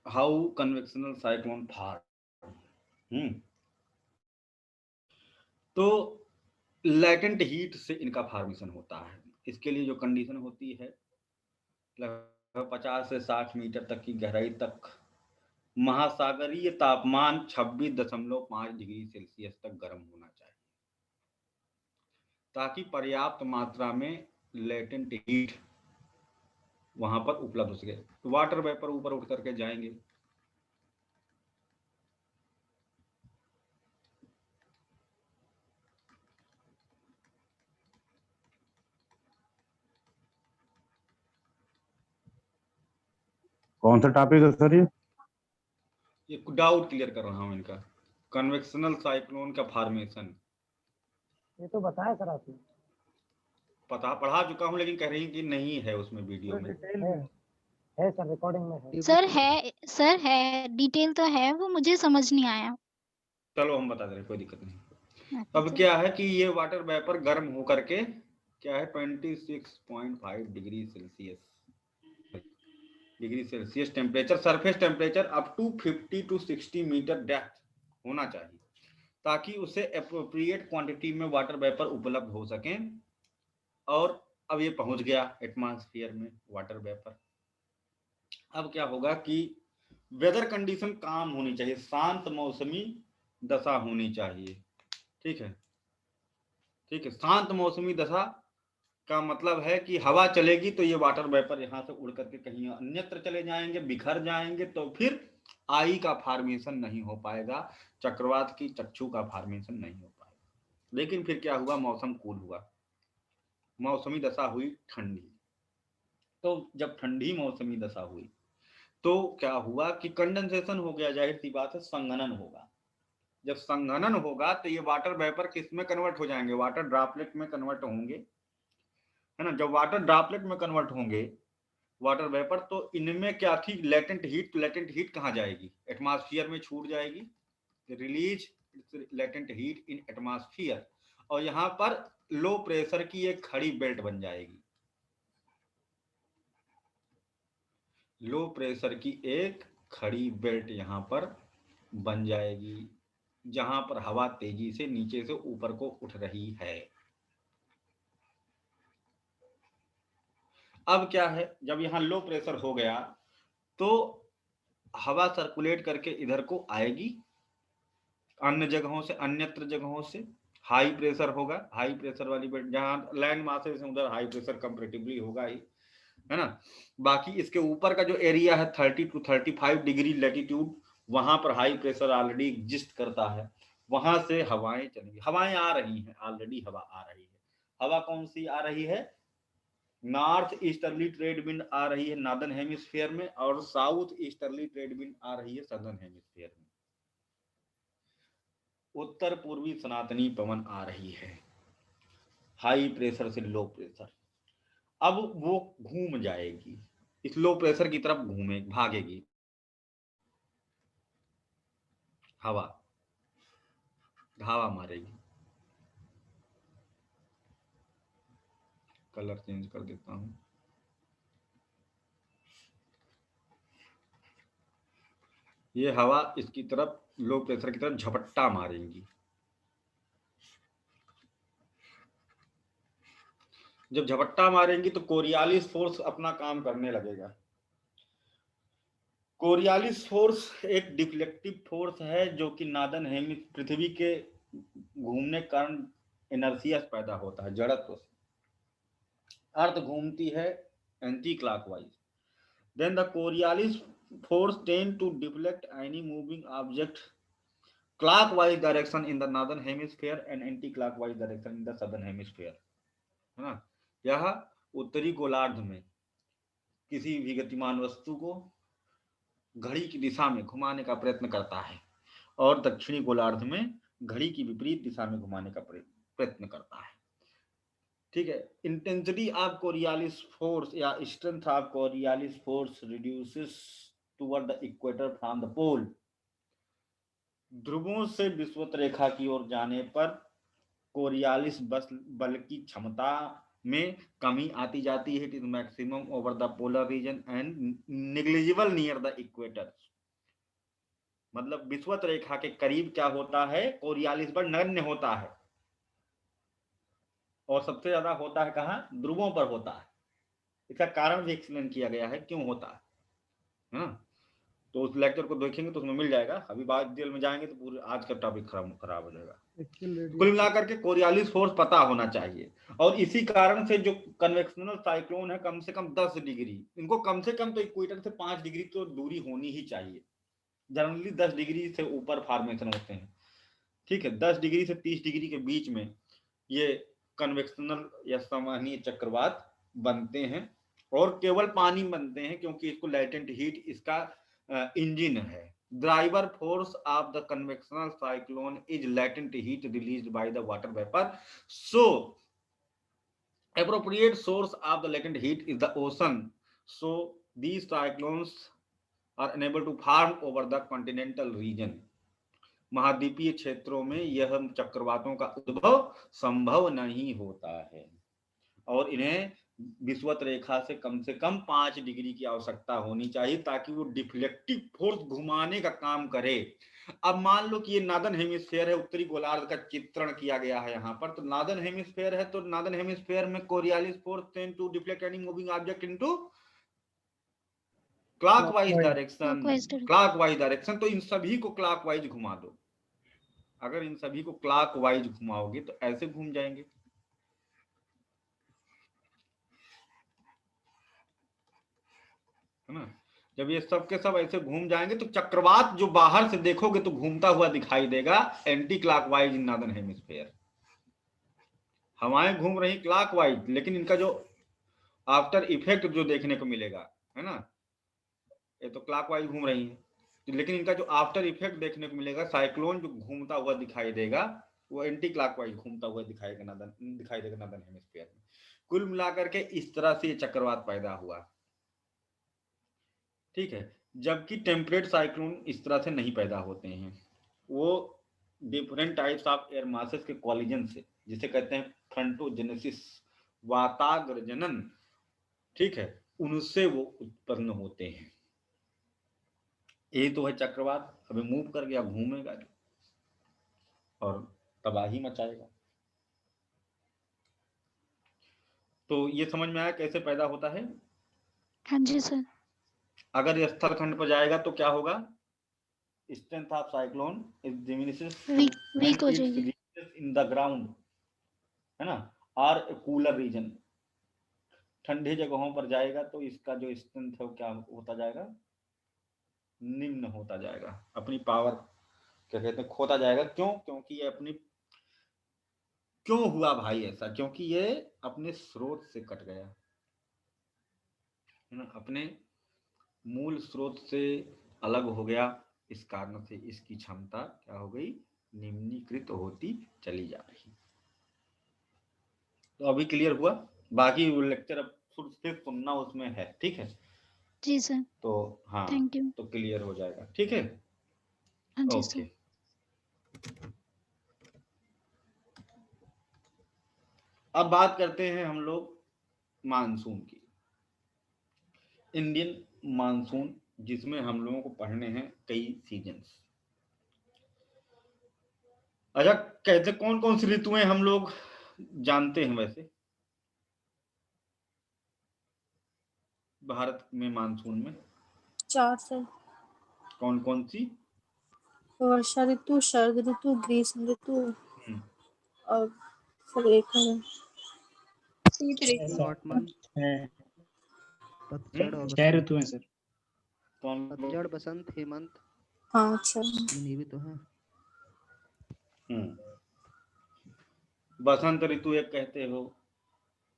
How convectional cyclone form. तो latent heat से इनका फॉर्मेशन होता है। इसके लिए जो कंडीशन होती है, लगभग 50 से 60 मीटर तक की गहराई तक महासागरीय तापमान 26.5 डिग्री सेल्सियस तक गर्म होना चाहिए, ताकि पर्याप्त मात्रा में लेटेंट हीट वहां पर उपलब्ध हो सके। वाटर वेपर ऊपर उठ करके जाएंगे। कौन सा टॉपिक है सर ये? ये डाउट क्लियर कर रहा हूँ इनका, कन्वेक्शनल साइक्लोन का फॉर्मेशन। ये तो बताया सर आपने। पता पढ़ा चुका हूँ, लेकिन कह रही कि नहीं है उसमें वीडियो में। है सर, रिकॉर्डिंग में है। सर है, डिटेल तो है, वो मुझे समझ नहीं आया। चलो हम बता दे रहे, कोई दिक्कत नहीं। अच्छा, अब क्या है कि ये वाटर वेपर गर्म हो करके क्या है 26.5 degree Celsius temperature, surface temperature up to 50 to 60 metre depth होना चाहिए, ताकि उसे अप्रोप्रिएट क्वांटिटी में वाटर वेपर उपलब्ध हो सके। और अब ये पहुंच गया एटमॉस्फेयर में वाटर वेपर। अब क्या होगा कि वेदर कंडीशन काम होनी चाहिए, शांत मौसमी दशा होनी चाहिए। ठीक है, ठीक है। शांत मौसमी दशा का मतलब है कि हवा चलेगी तो ये वाटर वेपर यहाँ से उड़ करके कहीं अन्यत्र चले जाएंगे, बिखर जाएंगे, तो फिर आई का फॉर्मेशन नहीं हो पाएगा, चक्रवात की चक्षु का फॉर्मेशन नहीं हो पाएगा। लेकिन फिर क्या हुआ, मौसम कूल हुआ, मौसमी दशा हुई ठंडी। तो जब ठंडी मौसमी दशा हुई तो क्या हुआ कि कंडेंसेशन हो गया, जाहिर सी बात है संघनन होगा। जब संघनन होगा तो ये वाटर वेपर किस में कन्वर्ट हो जाएंगे, वाटर ड्रॉपलेट में कन्वर्ट होंगे, है ना। जब वाटर ड्रॉपलेट में कन्वर्ट होंगे वाटर वेपर, तो इनमें क्या थी, लेटेंट हीट। तो लेटेंट हीट कहाँ जाएगी, एटमॉस्फेयर में छूट जाएगी, release latent heat in atmosphere. और यहाँ पर लो प्रेशर की एक खड़ी बेल्ट बन जाएगी, लो प्रेशर की एक खड़ी बेल्ट यहाँ पर बन जाएगी, जहां पर हवा तेजी से नीचे से ऊपर को उठ रही है। अब क्या है, जब यहाँ लो प्रेशर हो गया तो हवा सर्कुलेट करके इधर को आएगी, अन्य जगहों से, अन्यत्र जगहों से हाई प्रेशर होगा। हाई प्रेशर वाली बेल्ट, जहाँ लैंड मासेस है उधर हाई प्रेशर कंपेरेटिवली होगा ही, है ना। बाकी इसके ऊपर का जो एरिया है 30 टू 35 डिग्री लेटीट्यूड, वहां पर हाई प्रेशर ऑलरेडी एग्जिस्ट करता है, वहां से हवाएं चलेंगी। हवाएं आ रही हैं, ऑलरेडी हवा आ रही है। हवा कौन सी आ रही है, नॉर्थ ईस्टर्ली ट्रेड विंड आ रही है नॉर्दर्न हेमिस्फीयर में, और साउथ ईस्टर्ली ट्रेड विंड आ रही है सदर्न हेमिस्फीयर में। उत्तर पूर्वी सनातनी पवन आ रही है, हाई प्रेशर से लो प्रेशर। अब वो घूम जाएगी, इस लो प्रेशर की तरफ घूमे भागेगी हवा, धावा मारेगी। कलर चेंज कर देता हूं। ये हवा इसकी तरफ लो प्रेशर की तरफ झपट्टा मारेंगी। जब झपट्टा मारेंगी तो कोरियालिस फोर्स अपना काम करने लगेगा। कोरियालिस फोर्स एक डिफ्लेक्टिव फोर्स है जो कि नॉर्दर्न हेमिस्फीयर पृथ्वी के घूमने के कारण इनर्शिया पैदा होता है, जड़त्व से। अर्थ घूमती है anti clockwise, then the Coriolis force tend to deflect any moving object clockwise direction in the northern hemisphere and anti-clockwise direction in the southern hemisphere, है ना। यह उत्तरी गोलार्ध में किसी भी गतिमान वस्तु को घड़ी की दिशा में घुमाने का प्रयत्न करता है, और दक्षिणी गोलार्ध में घड़ी की विपरीत दिशा में घुमाने का प्रयत्न करता है। ठीक है। इंटेंसिटी ऑफ कोरियालिस फोर्स या strength of Coriolis force reduces toward the equator from the pole. ध्रुवों से विषुवत रेखा की ओर जाने पर कोरियालिस बल की क्षमता में कमी आती जाती है। It is maximum over the polar region and negligible near the equator. मतलब विषुवत रेखा के करीब क्या होता है, कोरियालिस बल नगण्य होता है, और सबसे ज्यादा होता है कहाँ, ध्रुवों पर होता है। इसका कारण भी एक्सप्लेन किया गया है क्यों होता है ना। तो उस लेक्चर को देखेंगे तो उसमें मिल जाएगा, अभी बाद डिटेल में जाएंगे तो पूरे आज का टॉपिक खराब हो जाएगा। कुल मिलाकर के कोरियालिस फोर्स पता होना चाहिए, और इसी कारण से जो कन्वेक्शनल साइक्लोन है कम से कम 10 डिग्री, इनको कम से कम तो इक्वेटर से 5 डिग्री तो दूरी होनी ही चाहिए। जनरली 10 डिग्री से ऊपर फॉर्मेशन होते हैं, ठीक है। 10 डिग्री से 30 डिग्री के बीच में ये कन्वेक्शनल या संवहनीय चक्रवात बनते हैं, और केवल पानी बनते हैं क्योंकि इसको लैटेंट हीट इसका इंजन है। Driver force of the convectional cyclone is latent heat released by the water vapour, so appropriate source of the latent heat is the ocean, so these cyclones are unable to form over the continental region। महाद्वीपीय क्षेत्रों में यह चक्रवातों का उद्भव संभव नहीं होता है, और इन्हें विषुवत रेखा से कम 5 डिग्री की आवश्यकता होनी चाहिए ताकि वो डिफ्लेक्टिव फोर्स घुमाने का काम करे। अब मान लो कि ये नादन हेमिस्फेयर है, उत्तरी गोलार्ध का चित्रण किया गया है यहाँ पर, तो नादन हेमिस्फेयर है, तो नादन हेमिस्फेयर में Coriolis force tend to deflect any moving object into clockwise direction. तो इन सभी को क्लॉकवाइज घुमा दो। अगर इन सभी को क्लॉकवाइज घुमाओगे तो ऐसे घूम जाएंगे, है ना। जब ये सब के सब ऐसे घूम जाएंगे तो चक्रवात जो बाहर से देखोगे तो घूमता हुआ दिखाई देगा anti clockwise in northern hemisphere. हवाएं घूम रही क्लॉकवाइज, लेकिन इनका जो आफ्टर इफेक्ट जो देखने को मिलेगा, है ना, ये तो क्लॉकवाइज घूम रही है, लेकिन इनका जो आफ्टर इफेक्ट देखने को मिलेगा, साइक्लोन जो घूमता हुआ दिखाई देगा वो एंटी क्लॉकवाइज घूमता हुआ दिखाई देगा नॉर्दर्न हेमिस्फीयर में। कुल मिलाकर के इस तरह से ये चक्रवात पैदा हुआ, ठीक है। जबकि टेम्परेट साइक्लोन इस तरह से नहीं पैदा होते हैं, वो different types of air masses के कॉलिजन से, जिसे कहते हैं फ्रंटोजेनेसिस, वाताग्रजनन, ठीक है, उनसे वो उत्पन्न होते हैं। ये तो है चक्रवात, अभी मूव कर गया, घूमेगा और तबाही मचाएगा। तो ये समझ में आया कैसे पैदा होता है। हाँ जी सर। अगर ये स्थल खंड पर जाएगा तो क्या होगा, strength of cyclone is diminishes weak हो जाएगी इन द ग्राउंड, है ना, और कूलर रीजन। ठंडे जगहों पर जाएगा तो इसका जो स्ट्रेंथ है वो क्या होता जाएगा, निम्न होता जाएगा, अपनी पावर क्या कहते हैं खोता जाएगा। क्यों, क्योंकि ये अपनी, क्यों हुआ भाई ऐसा, क्योंकि ये अपने स्रोत से कट गया, है ना, अपने मूल स्रोत से अलग हो गया। इस कारण से इसकी क्षमता क्या हो गई, निम्नीकृत होती चली जा रही। तो अभी क्लियर हुआ, बाकी लेक्चर अब सिर्फ सुनना उसमें है, ठीक है जी सर। तो हाँ, थैंक यू। तो क्लियर हो जाएगा, ठीक है, हाँ जी ओके। सर। अब बात करते हैं हम लोग मानसून की, इंडियन मानसून, जिसमें हम लोगों को पढ़ने हैं कई सीजन्स। अच्छा, कहते कौन कौन सी ऋतुएं हम लोग जानते हैं वैसे भारत में मानसून में? 4 सर। कौन कौन सी? वर्षा ऋतु, शरद ऋतु, ग्रीष्म ऋतु और सर एक है शीत ऋतु। ऑटमन, पतझड़ और 6 ऋतु हैं सर। कौन? पतझड़, बसंत, हेमंत। हाँ अच्छा। ये भी तो है। बसंत ऋतु एक कहते हो,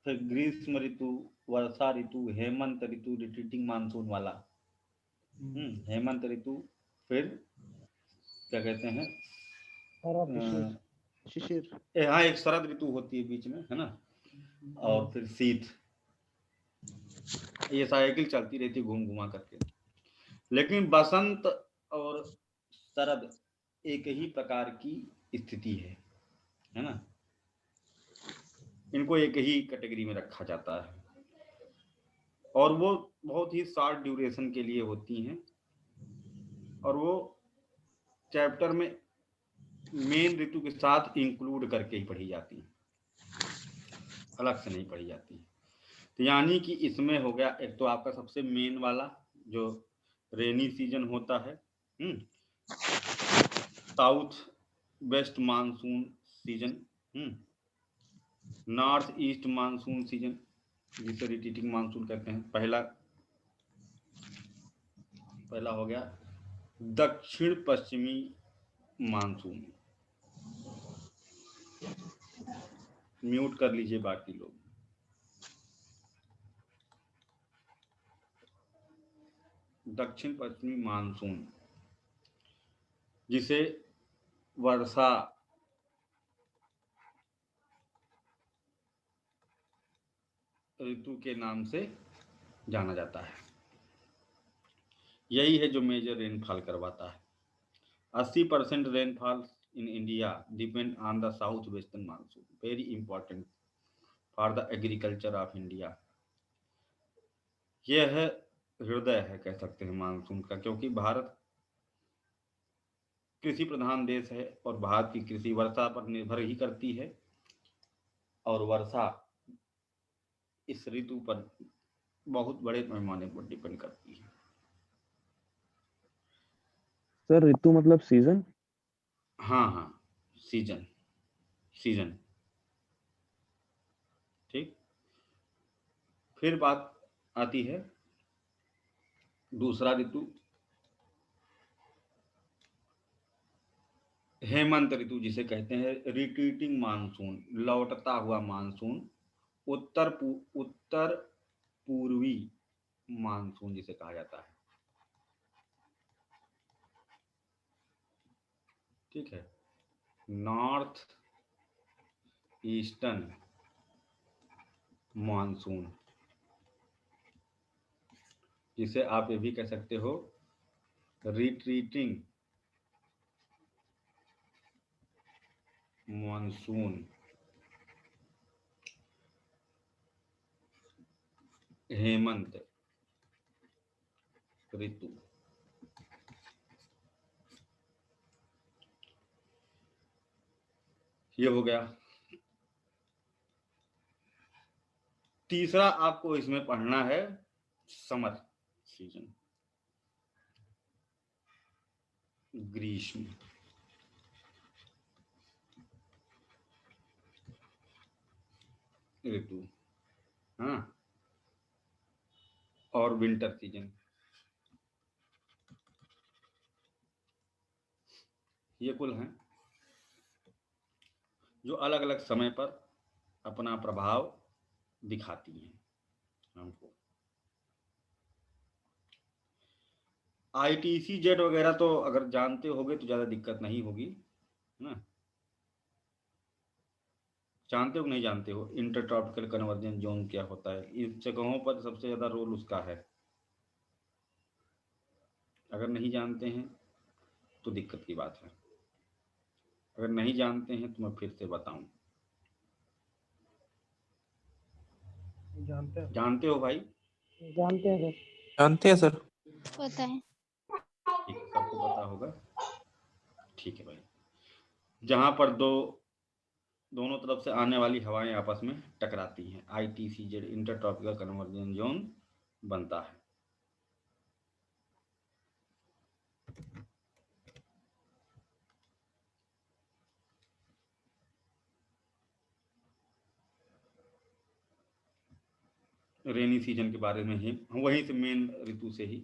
फिर ग्रीष्म ऋतु, वर्षा ऋतु, हेमंत ऋतु रिट्रीटिंग मानसून वाला, हेमंत ऋतु, फिर क्या कहते हैं शिशिर। हाँ, एक शरद ऋतु होती है बीच में, है ना, और फिर शीत। ये साइकिल चलती रहती घूम घुमा करके। लेकिन बसंत और शरद एक ही प्रकार की स्थिति है ना, इनको एक ही कैटेगरी में रखा जाता है, और वो बहुत ही शॉर्ट ड्यूरेशन के लिए होती हैं, और वो चैप्टर में मेन ऋतु के साथ इंक्लूड करके ही पढ़ी जाती है, अलग से नहीं पढ़ी जाती। तो यानी कि इसमें हो गया एक तो आपका सबसे मेन वाला जो रेनी सीजन होता है, south west monsoon season, north east monsoon season जिसे रिटीटिंग मानसून कहते हैं। पहला हो गया दक्षिण पश्चिमी मानसून। म्यूट कर लीजिए बाकी लोग। दक्षिण पश्चिमी मानसून जिसे वर्षा ऋतु के नाम से जाना जाता है। यही है जो मेजर रेनफॉल करवाता है। 80% rainfall in India depend on the southwestern monsoon. Very important for the agriculture of India. यह है हृदय है कह सकते हैं मानसून का, क्योंकि भारत कृषि प्रधान देश है और भारत की कृषि वर्षा पर निर्भर ही करती है, और वर्षा इस ऋतु पर बहुत बड़े पैमाने पर डिपेंड करती है। सर ऋतु मतलब सीजन? हाँ, सीजन। ठीक, फिर बात आती है दूसरा ऋतु हेमंत ऋतु जिसे कहते हैं रिट्रीटिंग मानसून, लौटता हुआ मानसून, उत्तर पूर्वी मानसून जिसे कहा जाता है। ठीक है, नॉर्थ ईस्टर्न मानसून जिसे आप ये भी कह सकते हो रिट्रीटिंग मानसून, हेमंत ऋतु। ये हो गया। तीसरा आपको इसमें पढ़ना है समर सीजन, ग्रीष्म ऋतु, हाँ, और विंटर सीजन। ये कुल हैं जो अलग अलग समय पर अपना प्रभाव दिखाती हैं हमको। ITC जेट वगैरह तो अगर जानते होगे तो ज्यादा दिक्कत नहीं होगी, है ना? जानते हो कि नहीं जानते हो इंटरट्रॉपिकल कन्वर्जेंस जोन क्या होता है? इस जगहों पर सबसे ज्यादा रोल उसका है। अगर नहीं जानते हैं तो दिक्कत की बात है। अगर नहीं जानते हैं तो मैं फिर से बताऊं। जानते हो भाई? जानते हैं सर। जानते हैं सर। पता है। ठीक है, सबको पता होगा। ठीक है भाई, जहां पर दोनों तरफ से आने वाली हवाएं आपस में टकराती हैं, ITC Z intertropical convergence zone बनता है। रेनी सीजन के बारे में ही हम वहीं से मेन ऋतु से ही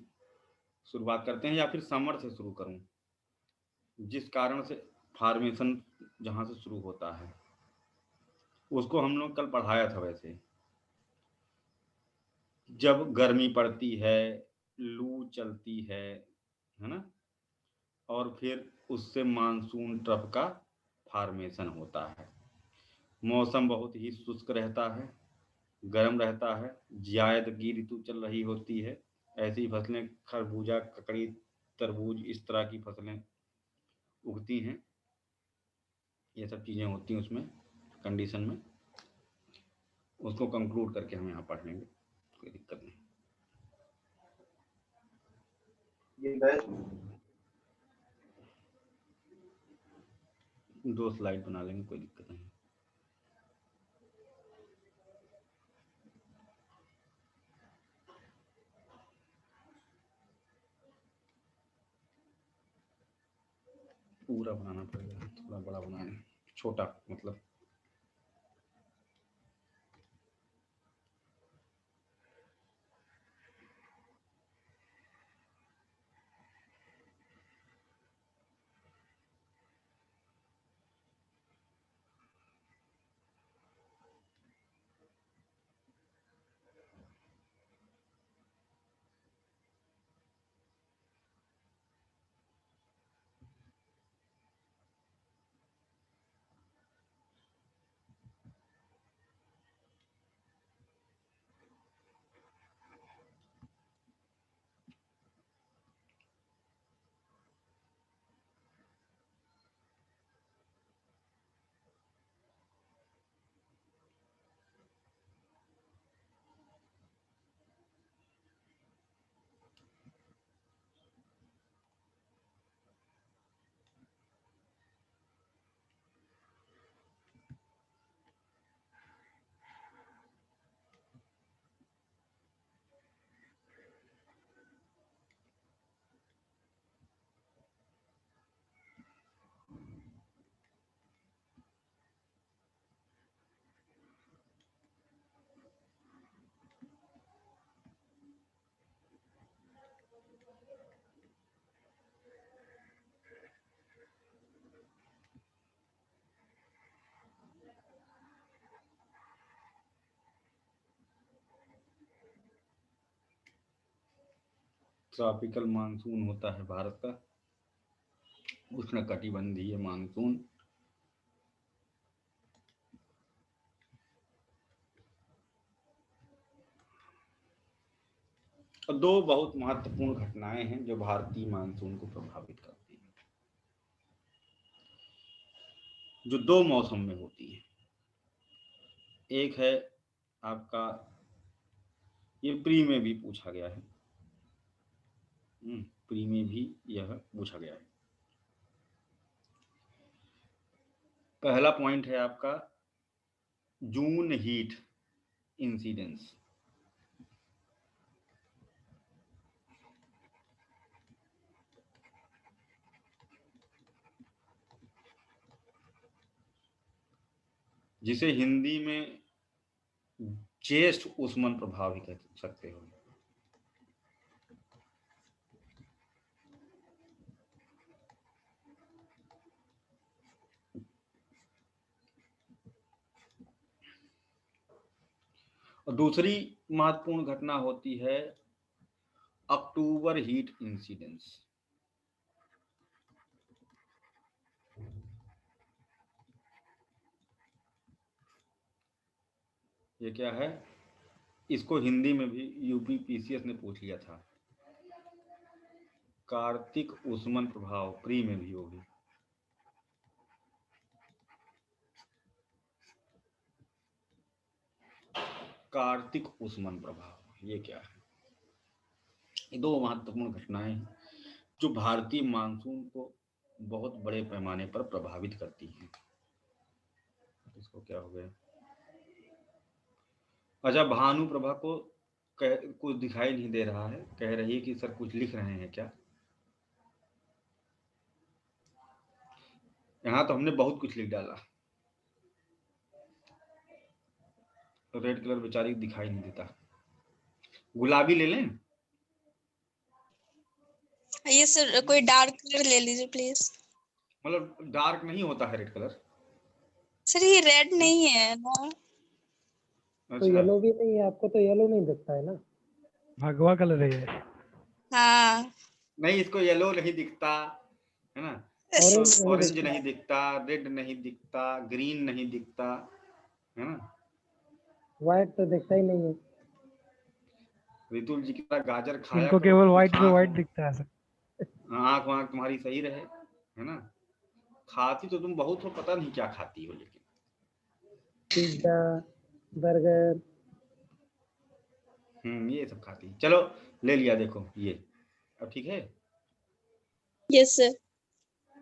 शुरुआत करते हैं, या फिर समर से शुरू करूं, जिस कारण से फॉर्मेशन जहां से शुरू होता है उसको हम लोग कल पढ़ाया था। वैसे जब गर्मी पड़ती है, लू चलती है ना, और फिर उससे मानसून ट्रफ का फॉर्मेशन होता है। मौसम बहुत ही शुष्क रहता है, गर्म रहता है, जायद की ऋतु चल रही होती है। ऐसी फसलें खरबूजा, ककड़ी, तरबूज, इस तरह की फसलें उगती हैं। ये सब चीज़ें होती हैं उसमें कंडीशन में। उसको कंक्लूड करके हम यहाँ पढ़ लेंगे, कोई दिक्कत नहीं। 2 स्लाइड बना लेंगे, कोई दिक्कत नहीं। पूरा बनाना पड़ेगा, थोड़ा बड़ा बनाना, छोटा मतलब। ट्रॉपिकल मानसून होता है भारत का, उष्णकटिबंधीय मानसून। और 2 बहुत महत्वपूर्ण घटनाएं हैं जो भारतीय मानसून को प्रभावित करती हैं, जो 2 मौसम में होती है। एक है आपका, ये प्री में भी पूछा गया है, प्री में भी यह पूछा गया है। पहला पॉइंट है आपका जून हीट इंसिडेंस। जिसे हिंदी में ज्येष्ठ उष्मन प्रभाव भी कह सकते हो। और दूसरी महत्वपूर्ण घटना होती है अक्टूबर हीट इंसिडेंस। ये क्या है? इसको हिंदी में भी यूपी पीसीएस ने पूछ लिया था। कार्तिक उष्मन प्रभाव, प्री में भी होगी। कार्तिक उष्मन प्रभाव ये क्या है? ये 2 महत्वपूर्ण घटनाएं हैं जो भारतीय मानसून को बहुत बड़े पैमाने पर प्रभावित करती हैं। इसको क्या हो गया? अच्छा, भानु प्रभा को कुछ दिखाई नहीं दे रहा है, कह रही है कि सर कुछ लिख रहे हैं क्या? यहाँ तो हमने बहुत कुछ लिख डाला। तो रेड कलर बेचारी दिखाई नहीं देता। गुलाबी ले लें? ये सर कोई डार्क कलर ले लीजिए प्लीज। मतलब डार्क नहीं होता है रेड कलर? सर ये रेड नहीं है ना। तो अच्छा, येलो भी नहीं है, आपको तो येलो नहीं दिखता है ना, भगवा कलर है ये। हाँ नहीं इसको येलो नहीं दिखता है ना, ऑरेंज नहीं दिखता, रेड नहीं दिखता, ग्रीन नहीं दिखता है ना, व्हाइट तो दिखता ही नहीं है। रितुल जी की तरह गाजर खाया इनको करो, केवल व्हाइट कुछ पे व्हाइट दिखता है सर। आँख वाँख तुम्हारी सही रहे है ना। खाती तो तुम बहुत हो, पता नहीं क्या खाती हो, लेकिन पिज्जा, बर्गर, ये सब खाती। चलो ले लिया, देखो ये अब ठीक है। Yes sir.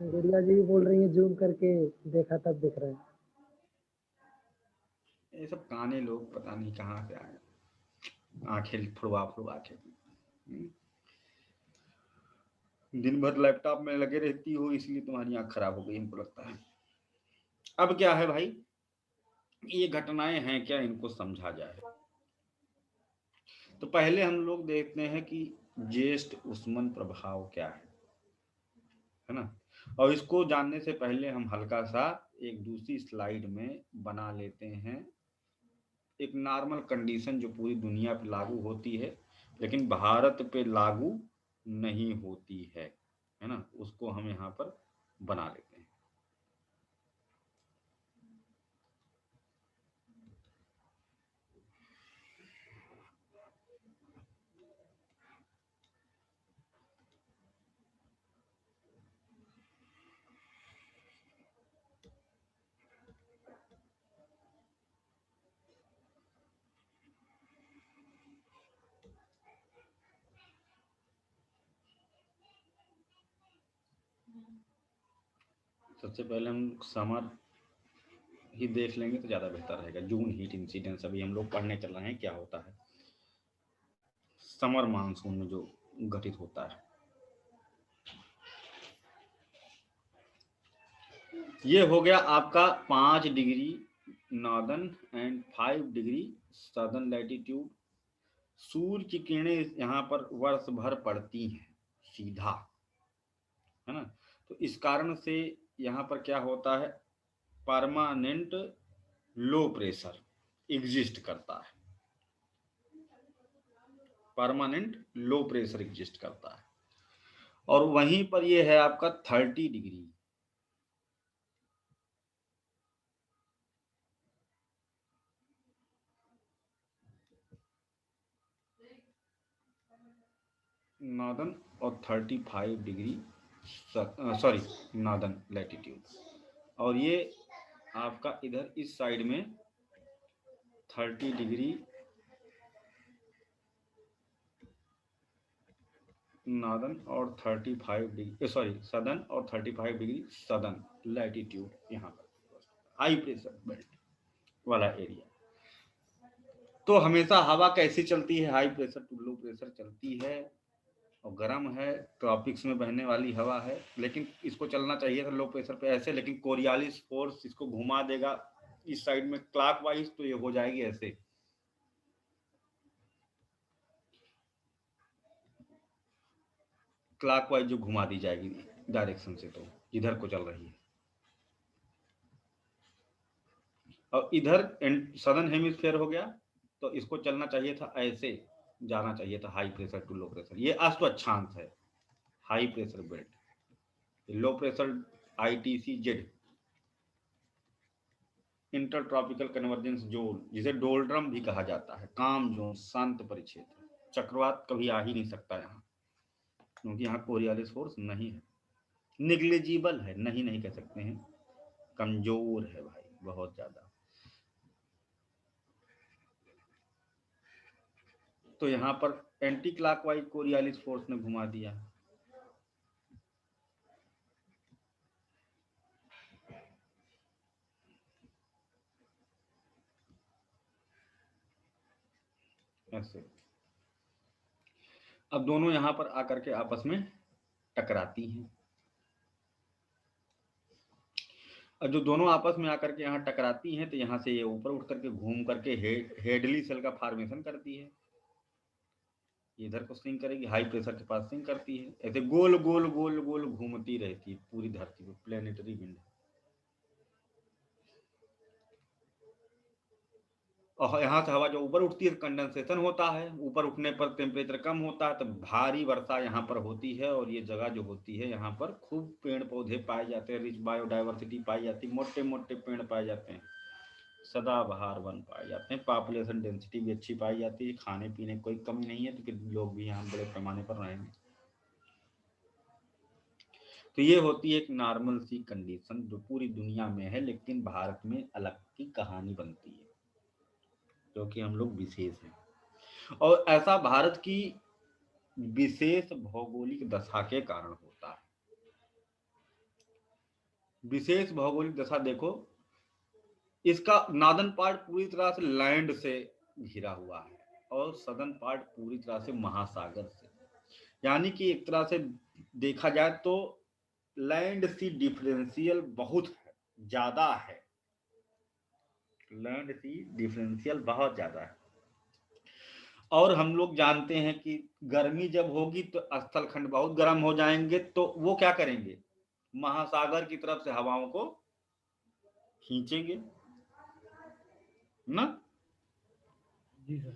गुड़िया जी भी बोल रही है जूम करके देखा तब दिख रहा है। ये सब काने लोग पता नहीं कहाँ से आए, आंखें फुड़वा फुड़वा के। दिन भर लैपटॉप में लगे रहती हो इसलिए तुम्हारी आंख खराब हो गई हमको लगता है। अब क्या है भाई, ये घटनाएं हैं क्या, इनको समझा जाए। तो पहले हम लोग देखते हैं कि ज्येष्ठ उष्मन प्रभाव क्या है ना। और इसको जानने से पहले हम हल्का सा एक दूसरी स्लाइड में बना लेते हैं एक नॉर्मल कंडीशन जो पूरी दुनिया पे लागू होती है लेकिन भारत पे लागू नहीं होती है ना, उसको हम यहाँ पर बना लेते हैं। सबसे पहले हम समर ही देख लेंगे तो ज्यादा बेहतर रहेगा। जून हीट इंसिडेंस अभी हम लोग पढ़ने चल रहे हैं क्या होता है समर मानसून में जो घटित होता है। ये हो गया आपका 5 degree northern and 5 degree southern latitude. सूर्य की किरणें यहाँ पर वर्ष भर पड़ती हैं सीधा, है ना। तो इस कारण से यहाँ पर क्या होता है, परमानेंट लो प्रेशर एग्जिस्ट करता है, परमानेंट लो प्रेशर एग्जिस्ट करता है। और वहीं पर ये है आपका 30 डिग्री नॉर्दर्न और 35 डिग्री सॉरी नॉर्दर्न लैटिट्यूड। और ये आपका इधर इस साइड में 30 डिग्री नॉर्दर्न और 35 डिग्री सॉरी सदर्न और 35 डिग्री सदर्न लैटिट्यूड, यहाँ पर हाई प्रेशर बेल्ट वाला एरिया। तो हमेशा हवा कैसी चलती है, high pressure to low pressure चलती है और गर्म है, ट्रॉपिक्स में बहने वाली हवा है। लेकिन इसको चलना चाहिए था लो प्रेशर पे ऐसे, लेकिन कोरियालिस फोर्स इसको घुमा देगा इस साइड में क्लॉकवाइज, तो ये हो जाएगी ऐसे। क्लॉकवाइज जो घुमा दी जाएगी डायरेक्शन से, तो इधर को चल रही है। और इधर सदर्न हेमिस्फीयर हो गया, तो इसको चलना चाहिए था ऐसे, जाना चाहिए था high pressure to low pressure. ये अश्वक्षांश है high pressure belt, low pressure ITC Z inter tropical convergence zone, जिसे डोल्ड्रम भी कहा जाता है, काम जोन शांत परिक्षेत्र। चक्रवात कभी आ ही नहीं सकता यहाँ, क्योंकि यहाँ कोरियालिस फोर्स नहीं है, निग्लिजिबल है, नहीं कह सकते हैं, कमजोर है भाई बहुत ज्यादा। तो यहाँ पर एंटी क्लॉकवाइज कोरियालिस फोर्स ने घुमा दिया। ऐसे अब दोनों यहाँ पर आकर के आपस में टकराती हैं। और जो दोनों आपस में आकर के यहाँ टकराती हैं तो यहाँ से ये ऊपर उठ करके घूम करके हेडली सेल का फॉर्मेशन करती है, इधर को स्विंग करेगी, हाई प्रेशर के पास स्विंग करती है, ऐसे गोल गोल गोल गोल घूमती रहती है पूरी धरती पे, प्लेनेटरी विंड। और यहाँ से हवा जो ऊपर उठती है कंडेंसेशन होता है, ऊपर उठने पर टेम्परेचर कम होता है तो भारी वर्षा यहाँ पर होती है। और ये जगह जो होती है यहाँ पर खूब पेड़ पौधे पाए जाते हैं, रिच बायोडाइवर्सिटी पाई जाती है, मोटे मोटे पेड़ पाए जाते हैं, सदाबहार वन पाए जाते हैं, पॉपुलेशन डेंसिटी भी अच्छी पाई जाती है, खाने पीने कोई कमी नहीं है, तो फिर लोग भी यहाँ बड़े पैमाने पर रहेंगे। तो ये होती है एक नॉर्मल सी कंडीशन जो पूरी दुनिया में है, लेकिन भारत में अलग की कहानी बनती है क्योंकि हम लोग विशेष हैं। और ऐसा भारत की विशेष भौगोलिक दशा के कारण होता है। विशेष भौगोलिक दशा देखो, इसका नॉर्दर्न पार्ट पूरी तरह से लैंड से घिरा हुआ है और सदर्न पार्ट पूरी तरह से महासागर से, यानी कि एक तरह से देखा जाए तो लैंड सी डिफरेंशियल बहुत है, ज्यादा है, लैंड सी डिफरेंशियल बहुत ज्यादा है। और हम लोग जानते हैं कि गर्मी जब होगी तो स्थल खंड बहुत गर्म हो जाएंगे, तो वो क्या करेंगे, महासागर की तरफ से हवाओं को खींचेंगे ना, जी सर।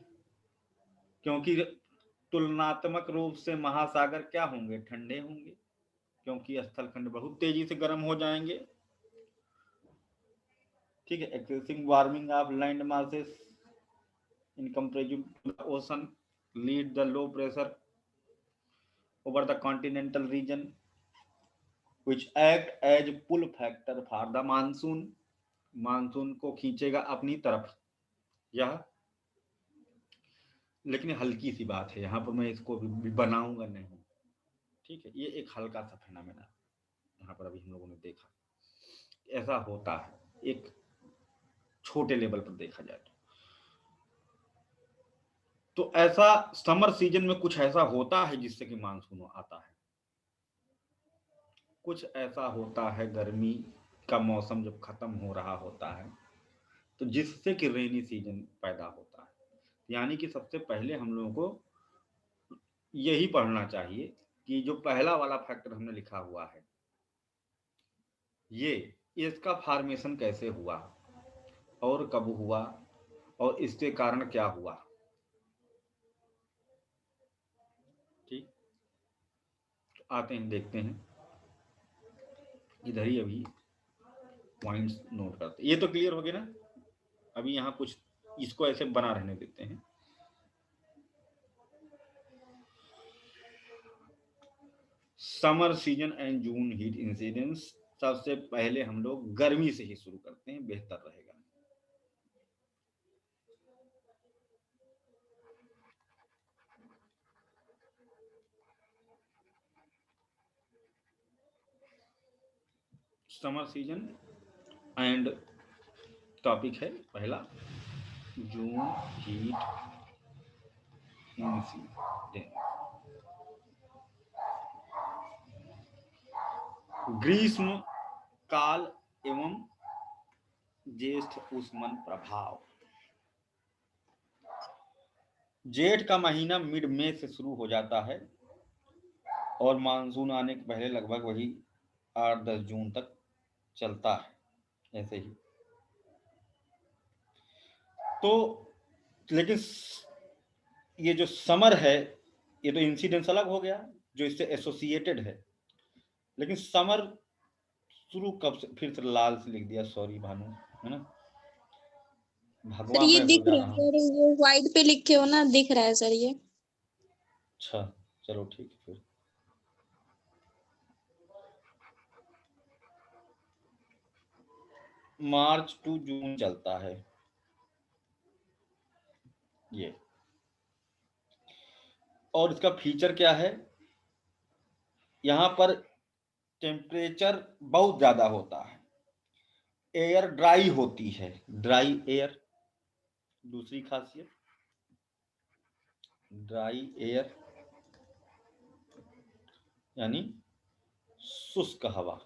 क्योंकि तुलनात्मक रूप से महासागर क्या होंगे, ठंडे होंगे, क्योंकि स्थल खंड बहुत तेजी से गर्म हो जाएंगे। ठीक है, excessive warming of land masses in comparison to the ocean lead the low pressure over the continental region which act as pull factor for the monsoon, monsoon को खींचेगा अपनी तरफ। यह लेकिन हल्की सी बात है, यहाँ पर मैं इसको भी बनाऊंगा नहीं। ठीक है, ये एक हल्का सा फिनोमेना यहाँ पर अभी हम लोगों ने देखा, ऐसा होता है एक छोटे लेवल पर देखा जाए तो ऐसा समर सीजन में कुछ ऐसा होता है जिससे कि मानसून आता है, कुछ ऐसा होता है गर्मी का मौसम जब खत्म हो रहा होता है तो जिससे कि रेनी सीजन पैदा होता है। यानी कि सबसे पहले हम लोगों को यही पढ़ना चाहिए कि जो पहला वाला फैक्टर हमने लिखा हुआ है, ये इसका फॉर्मेशन कैसे हुआ और कब हुआ और इसके कारण क्या हुआ। ठीक, आते हैं देखते हैं, इधर ही अभी पॉइंट्स नोट करते हैं। ये तो क्लियर हो गया ना, अभी यहाँ कुछ इसको ऐसे बना रहने देते हैं। Summer season and June heat incidence, सबसे पहले हम लोग गर्मी से ही शुरू करते हैं, बेहतर रहेगा। समर सीजन एंड टॉपिक है पहला जून हीट इंसिडेंस। ग्रीष्म काल एवं ज्येष्ठ उष्मन प्रभाव। जेठ का महीना मिड मई से शुरू हो जाता है और मानसून आने के पहले लगभग वही 8-10 जून तक चलता है, ऐसे ही। तो लेकिन ये जो समर है ये तो इंसिडेंस अलग हो गया जो इससे एसोसिएटेड है, लेकिन समर शुरू कब से, फिर से लाल से लिख दिया, सॉरी भानु, है ना, सर भगवा ये मैं दिख हो जा रहा रहा है हूँ। सर, ये व्हाइट पे लिखे हो ना, दिख रहा है सर ये। अच्छा चलो ठीक है फिर। मार्च टू जून चलता है ये, और इसका फीचर क्या है, यहाँ पर टेम्परेचर बहुत ज्यादा होता है, एयर ड्राई होती है, ड्राई एयर, दूसरी खासियत ड्राई एयर यानी शुष्क हवा।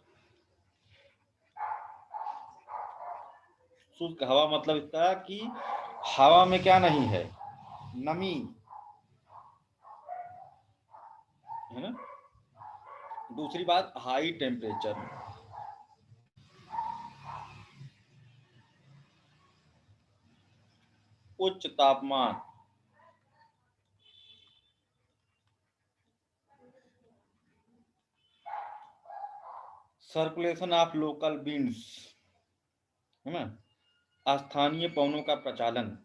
शुष्क हवा मतलब इसका कि हवा में क्या नहीं है, नमी, है ना। दूसरी बात हाई टेम्परेचर, उच्च तापमान, सर्कुलेशन ऑफ लोकल विंड्स, है ना, स्थानीय पवनों का प्रचालन,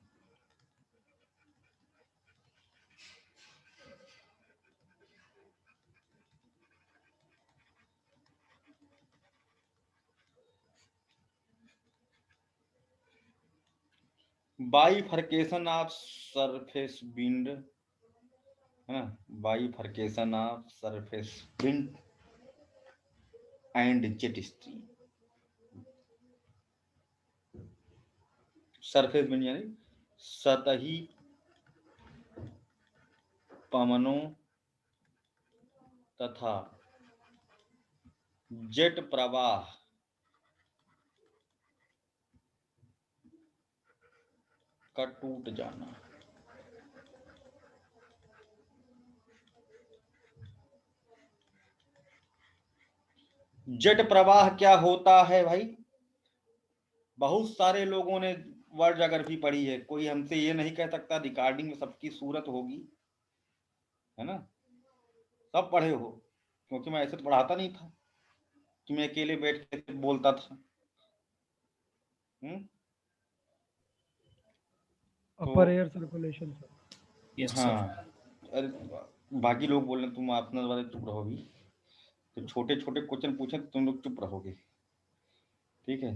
बाइफर्केशन ऑफ सरफेस विंड, है ना, bifurcation of surface wind and jet stream. Surface wind यानी सतही पवनों तथा जेट प्रवाह का टूट जाना। जेट प्रवाह क्या होता है भाई? बहुत सारे लोगों ने वर्ड ज्योग्राफी पढ़ी है, कोई हमसे ये नहीं कह सकता रिकॉर्डिंग में सबकी सूरत होगी, है ना? सब पढ़े हो, क्योंकि मैं ऐसे तो पढ़ाता नहीं था कि मैं अकेले बैठ के बोलता था। अपर एयर सर्कुलेशन सर। यस हाँ सर। अरे बाकी लोग बोल रहे तुम अपना वाले चुप रहो भी, तो छोटे छोटे क्वेश्चन पूछे तो तुम लोग चुप रहोगे, ठीक है?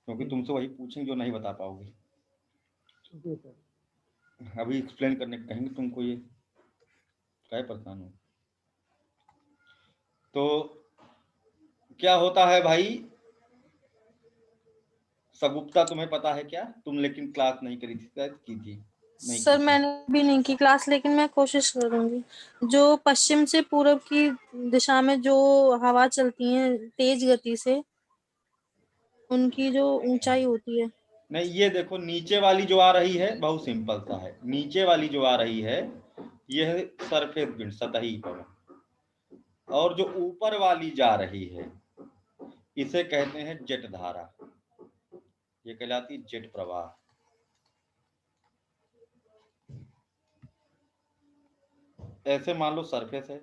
क्योंकि तुमसे वही पूछेंगे जो नहीं बता पाओगे। जी सर। अभी एक्सप्लेन करने को कहेंगे तुमको, ये क्या परेशान हो? तो क्या होता है भाई? सगुप्ता तुम्हें पता है क्या? तुम लेकिन क्लास नहीं करी थी, शायद की थी? नहीं सर की थी। मैंने भी नहीं की क्लास, लेकिन मैं कोशिश करूंगी। जो पश्चिम से पूरब की दिशा में जो हवा चलती है तेज गति से, उनकी जो ऊंचाई होती है। नहीं, ये देखो नीचे वाली जो आ रही है बहुत सिंपल सा है। नीचे वाली जो आ रही है यह सरफेस विंड, सतही पवन, और जो ऊपर वाली जा रही है इसे कहते हैं जेट धारा, ये कहलाती है जेट प्रवाह। ऐसे मान लो सरफेस है,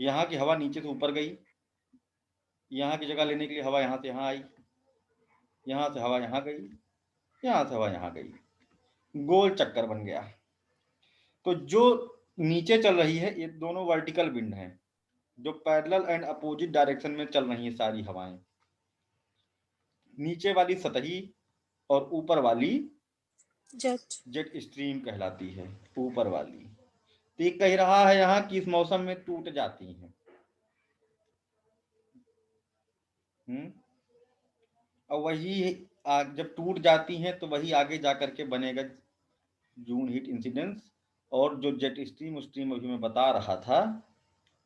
यहाँ की हवा नीचे से ऊपर गई, यहाँ की जगह लेने के लिए हवा यहाँ से यहाँ आई, यहाँ से हवा यहाँ गई, यहाँ से हवा यहाँ गई, गोल चक्कर बन गया। तो जो नीचे चल रही है ये दोनों वर्टिकल विंड हैं, जो पैरेलल एंड अपोजिट डायरेक्शन में चल रही है सारी हवाएं। नीचे वाली सतही और ऊपर वाली जेट स्ट्रीम कहलाती है, ऊपर वाली। तो ये कह रहा है यहाँ कि इस मौसम में टूट जाती हैं। और वही जब टूट जाती हैं तो वही आगे जाकर के बनेगा जून हीट इंसिडेंस, और जो जेट स्ट्रीम अभी मैं बता रहा था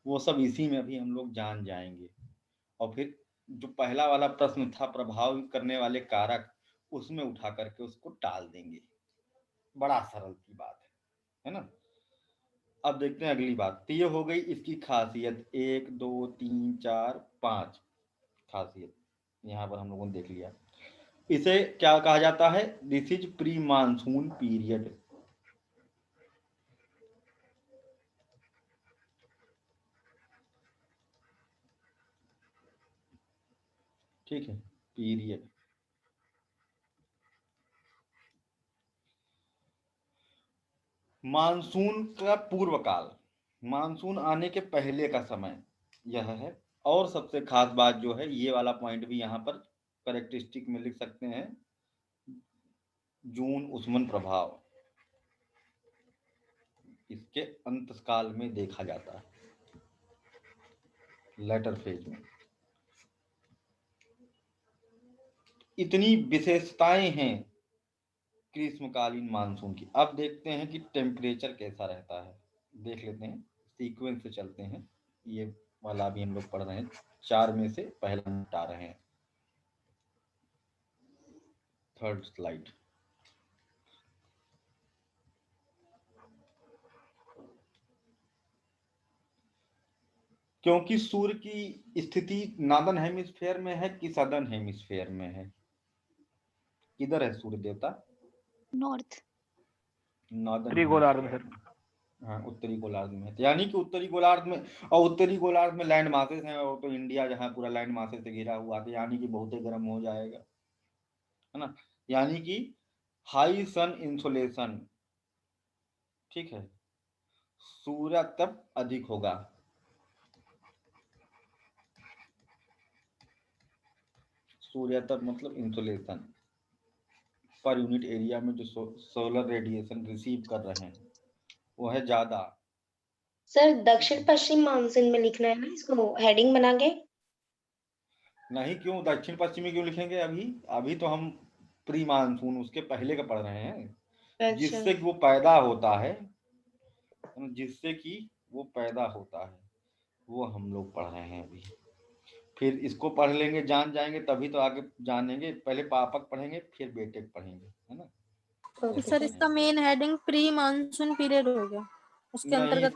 वो सब इसी में अभी हम लोग जान जाएंगे। और फिर जो पहला वाला प्रश्न था प्रभाव करने वाले कारक, उसमें उठा करके उसको टाल देंगे। बड़ा सरल की बात है ना? अब देखते हैं अगली बात। तो ये हो गई इसकी खासियत, 1 2 3 4 5 खासियत यहाँ पर हम लोगों ने देख लिया। इसे क्या कहा जाता है? This is pre monsoon period. ठीक है, पीरियड। मानसून का पूर्व काल, मानसून आने के पहले का समय यह है। और सबसे खास बात जो है, ये वाला पॉइंट भी यहाँ पर कैरेक्टरिस्टिक में लिख सकते हैं, जून उष्मन प्रभाव इसके अंतकाल में देखा जाता है, लेटर फेज में। इतनी विशेषताएं हैं ग्रीष्मकालीन मानसून की। अब देखते हैं कि टेम्परेचर कैसा रहता है, देख लेते हैं, सीक्वेंस से चलते हैं। ये वाला भी हम लोग पढ़ रहे हैं, 4 में से पहला हटा रहे हैं, थर्ड स्लाइड। क्योंकि सूर्य की स्थिति नॉर्दर्न हेमिस्फेयर में है कि सदर्न हेमिस्फेयर में है? किधर है सूर्य देवता? नॉर्थ, नॉर्दर्न गोलार्ध में। हाँ, उत्तरी गोलार्ध में। यानी कि उत्तरी गोलार्ध में, और उत्तरी गोलार्ध में लैंड मासेस हैं, और तो इंडिया जहाँ पूरा लैंड मासेस से घिरा हुआ है, यानी कि बहुत ही गर्म हो जाएगा, है ना? यानी कि हाई सन इंसोलेशन, ठीक है, सूर्य तप अधिक होगा। सूर्य तप मतलब इंसोलेशन पर यूनिट एरिया में जो सोलर रेडिएशन रिसीव कर रहे हैं वो है ज्यादा। सर दक्षिण पश्चिम मानसून में लिखना है ना इसको, हेडिंग बना के? नहीं, क्यों दक्षिण पश्चिमी क्यों लिखेंगे? अभी तो हम प्री मानसून, उसके पहले का पढ़ रहे हैं, जिससे अच्छा कि वो पैदा होता है, जिससे कि वो पैदा होता है, वो हम लोग पढ़ रहे हैं अभी। फिर इसको पढ़ लेंगे, जान जाएंगे, तभी तो आगे जानेंगे। पहले पापक पढ़ेंगे, फिर बेटे पढ़ेंगे, है ना। Okay sir sir. इसका main heading pre monsoon period हो गया, उसके नहीं, अंतर्गत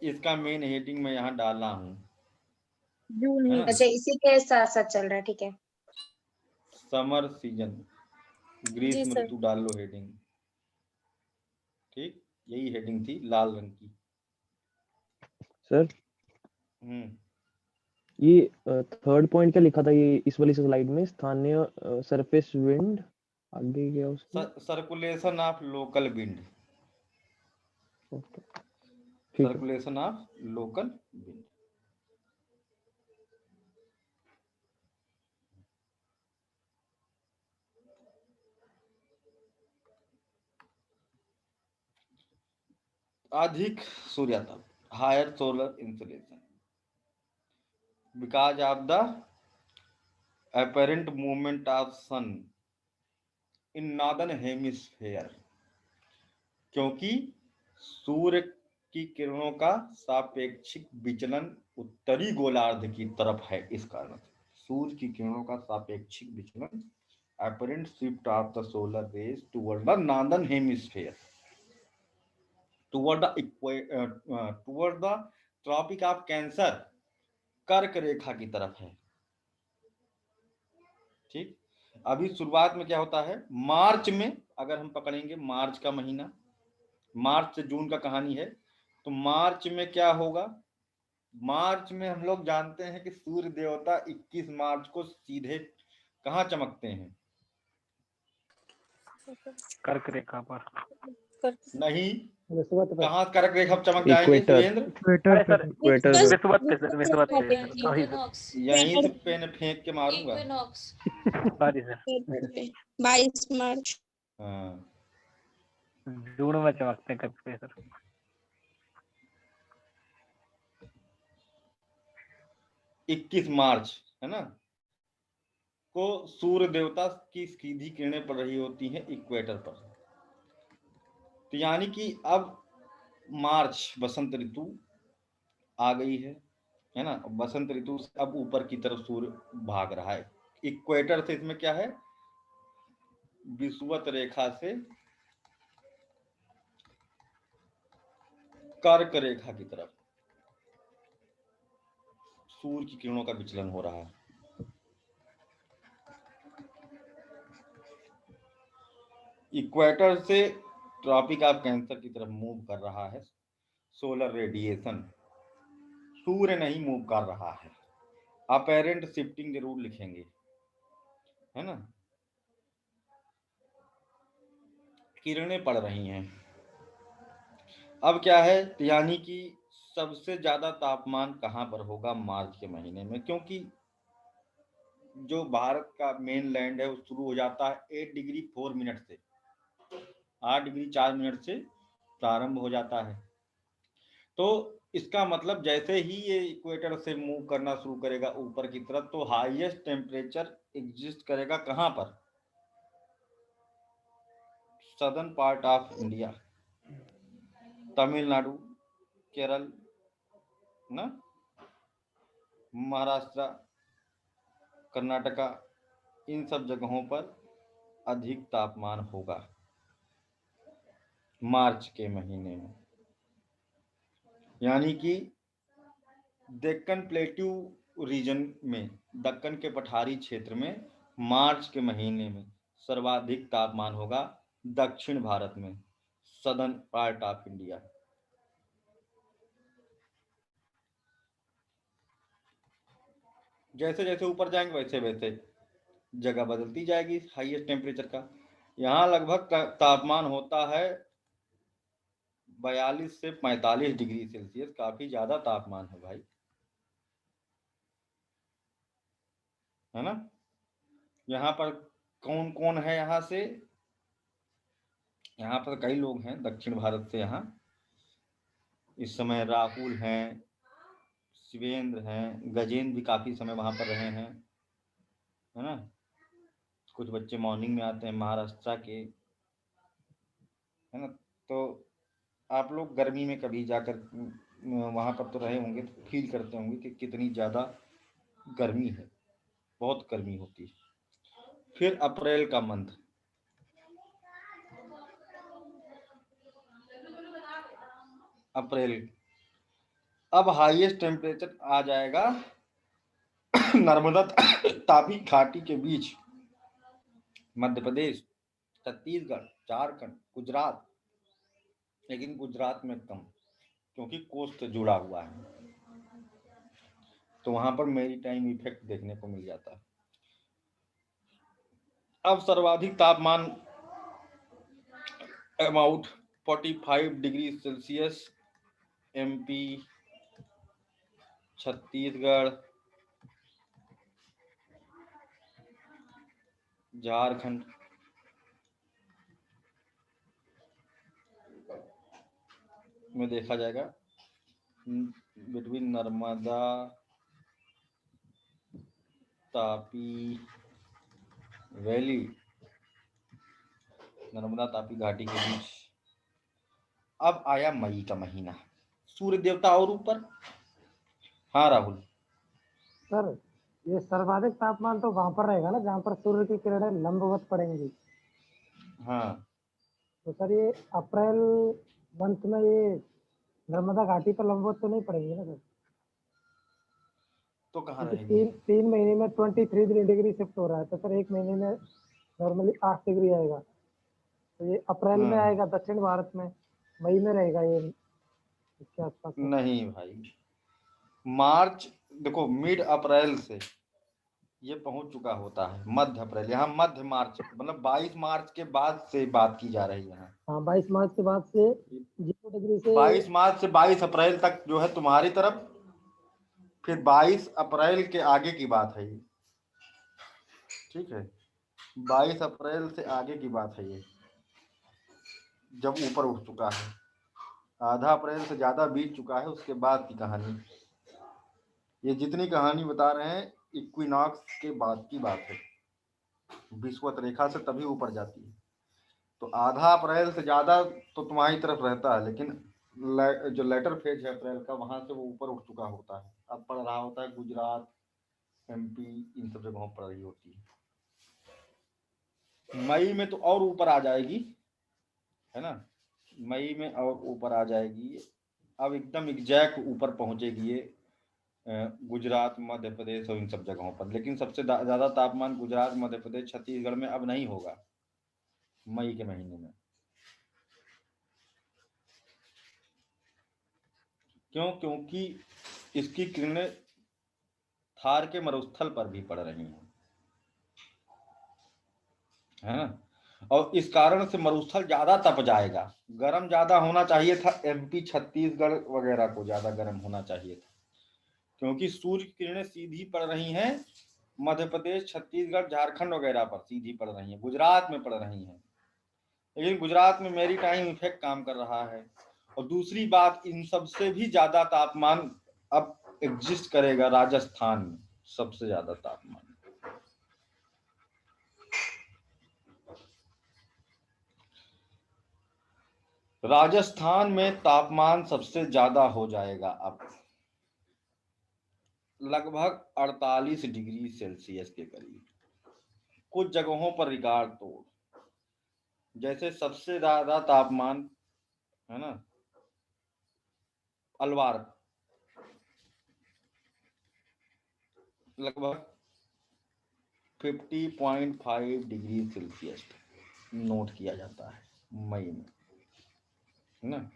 इसका मेन हेडिंग मैं यहाँ डाला हूँ, जून है ही ना। अच्छा, इसी के साथ साथ चल रहा है, ठीक है। समर सीजन, जी ग्रीष्म सर। ऋतु डाल लो हेडिंग, ठीक। यही हेडिंग थी लाल रंग की। सर ये थर्ड पॉइंट क्या लिखा था ये इस वाली स्लाइड में, स्थानीय सरफेस विंड, आगे क्या उसमें? Circulation of local wind, okay ठीक है। Circulation of local wind. अधिक सूर्यताप, higher solar insulation, because of the apparent movement of sun in northern hemisphere, क्योंकि सूर्य की किरणों का सापेक्षिक विचलन उत्तरी गोलार्ध की तरफ है। इस कारण से सूर्य की किरणों का सापेक्षिक विचलन, apparent shift of the solar rays toward the northern hemisphere, toward the tropic of Cancer, कर्क रेखा की तरफ है, ठीक। अभी शुरुआत में क्या होता है, मार्च में अगर हम पकड़ेंगे, मार्च का महीना, मार्च से जून का कहानी है, तो मार्च में क्या होगा, मार्च में हम लोग जानते हैं कि सूर्य देवता 21 मार्च को सीधे कहाँ चमकते हैं, कर्क रेखा पर। नहीं, विषुवत पर। कहाँ कर्क रेखा पर चमक जाएंगे इक्वेटर। शिवेंद्र? इक्वेटर पे। इक्वेटर पे। विषुवत पे सर, विषुवत पे सर, सॉरी सर। यहीं से पेन फेंक के मारूंगा। Sorry sir. 22 मार्च। हाँ, जून में चमकते हैं कर्क पे सर। 21 मार्च है ना, को सूर्य देवता की सीधी किरणें पड़ रही होती हैं इक्वेटर पर। तो यानी कि अब मार्च, बसंत ऋतु आ गई है ना। बसंत ऋतु से अब ऊपर की तरफ सूर्य भाग रहा है इक्वेटर से। इसमें क्या है, विषुवत रेखा से कर्क रेखा की तरफ सूर्य की किरणों का विचलन हो रहा है। इक्वेटर से ट्रॉपिक ऑफ कैंसर की तरफ मूव कर रहा है सोलर रेडिएशन, सूर्य नहीं मूव कर रहा है। अपेरेंट शिफ्टिंग जरूर लिखेंगे, है ना। किरणें पड़ रही हैं। अब क्या है, यानी कि सबसे ज्यादा तापमान कहाँ पर होगा, मार्च के महीने में, क्योंकि जो भारत का मेन लैंड है वो शुरू हो जाता है 8 डिग्री 4 मिनट से, 8 डिग्री 4 मिनट से प्रारंभ हो जाता है। तो इसका मतलब जैसे ही ये इक्वेटर से मूव करना शुरू करेगा ऊपर की तरफ, तो हाईएस्ट टेम्परेचर एग्जिस्ट करेगा कहाँ पर, southern part of India, Tamil Nadu, Kerala ना, महाराष्ट्र, कर्नाटका, इन सब जगहों पर अधिक तापमान होगा मार्च के महीने में। यानी कि दक्कन प्लेट्यू रीजन में, दक्कन के पठारी क्षेत्र में मार्च के महीने में सर्वाधिक तापमान होगा दक्षिण भारत में, सदर्न पार्ट ऑफ इंडिया। जैसे जैसे ऊपर जाएंगे वैसे वैसे जगह बदलती जाएगी हाईएस्ट टेम्परेचर का। यहाँ लगभग तापमान होता है 42 से 45 डिग्री सेल्सियस, काफी ज्यादा तापमान है भाई, है ना। यहाँ पर कौन कौन है, यहाँ से, यहाँ पर कई लोग हैं दक्षिण भारत से। यहाँ इस समय राहुल हैं, शिवेंद्र हैं, गजेंद्र भी काफी समय वहां पर रहे हैं, है ना। कुछ बच्चे मॉर्निंग में आते हैं महाराष्ट्र के, है ना। तो आप लोग गर्मी में कभी जाकर वहां पर तो रहे होंगे, तो फील करते होंगे कि कितनी ज्यादा गर्मी है, बहुत गर्मी होती है। फिर अप्रैल का मंथ, अप्रैल, अब हाईएस्ट टेम्परेचर आ जाएगा नर्मदा तापी घाटी के बीच, मध्य प्रदेश, छत्तीसगढ़, झारखंड, गुजरात, लेकिन गुजरात में कम क्योंकि कोस्ट से जुड़ा हुआ है, तो वहां पर मैरीटाइम इफेक्ट देखने को मिल जाता है। अब सर्वाधिक तापमान about 45 degree Celsius MP, Chhattisgarh, Jharkhand में देखा जाएगा। बिटवीन नर्मदा तापी वैली, नर्मदा तापी घाटी के बीच। अब आया मई का महीना, सूर्य देवता और ऊपर। हाँ राहुल। सर ये सर्वाधिक तापमान तो वहां पर रहेगा ना जहाँ पर सूर्य की किरणें लंबवत पड़ेंगी। हाँ तो सर ये अप्रैल मंथ में ये नर्मदा घाटी पर लंबवत तो नहीं पड़ेंगे ना सर? तो कहाँ क्योंकि रहेंगे? तीन महीने में 23 डिग्री शिफ्ट हो रहा है, तो सर एक महीने में नॉर्मली 8 डिग्री आएगा। तो ये अप्रैल में आएगा दक्षिण भारत में, मई में रहेगा ये इसके आसपास। नहीं भाई, मार्च देखो, मिड अप्रैल से ये पहुंच चुका होता है मध्य अप्रैल, यहाँ मध्य मार्च, मतलब 22 मार्च के बाद से बात की जा रही है यहाँ। हाँ 22 मार्च के बाद से 0 डिग्री से 22 मार्च से 22 अप्रैल तक जो है तुम्हारी तरफ, फिर 22 अप्रैल के आगे की बात है ये, ठीक है। 22 अप्रैल से आगे की बात है ये, जब ऊपर उठ चुका है, आधा अप्रैल से ज्यादा बीत चुका है, उसके बाद की कहानी। ये जितनी कहानी बता रहे हैं इक्विनॉक्स के बाद की बात है, विषुवत रेखा से तभी ऊपर जाती है। तो आधा अप्रैल से ज्यादा तो तुम्हारी तरफ रहता है, लेकिन जो लेटर फेज है अप्रैल का, वहां से वो ऊपर उठ चुका होता है। अब पड़ रहा होता है गुजरात, एमपी, इन सब जगहों पर रही होती है। मई में तो और ऊपर आ जाएगी, है ना, मई में और ऊपर आ जाएगी। अब एकदम एग्जैक्ट ऊपर पहुंचेगी ये गुजरात, मध्य प्रदेश और इन सब जगहों पर। लेकिन सबसे ज्यादा तापमान गुजरात, मध्य प्रदेश, छत्तीसगढ़ में अब नहीं होगा मई के महीने में। क्यों? क्योंकि इसकी किरणें थार के मरुस्थल पर भी पड़ रही हैं, है ना, और इस कारण से मरुस्थल ज्यादा तप जाएगा। गर्म ज्यादा होना चाहिए था, एमपी, छत्तीसगढ़ वगैरह को ज्यादा गर्म होना चाहिए था, क्योंकि सूर्य की किरणें सीधी पड़ रही हैं मध्य प्रदेश, छत्तीसगढ़, झारखंड वगैरह पर सीधी पड़ रही हैं, गुजरात में पड़ रही हैं। लेकिन गुजरात में मैरीटाइम इफेक्ट काम कर रहा है। और दूसरी बात, इन सबसे भी ज्यादा तापमान अब एग्जिस्ट करेगा राजस्थान में, सबसे ज्यादा तापमान। राजस्थान में तापमान सबसे ज्यादा हो जाएगा अब, लगभग 48 डिग्री सेल्सियस के करीब, कुछ जगहों पर रिकॉर्ड तोड़। जैसे सबसे ज्यादा तापमान, है ना, अलवार लगभग 50.5 डिग्री सेल्सियस नोट किया जाता है मई में, है ना।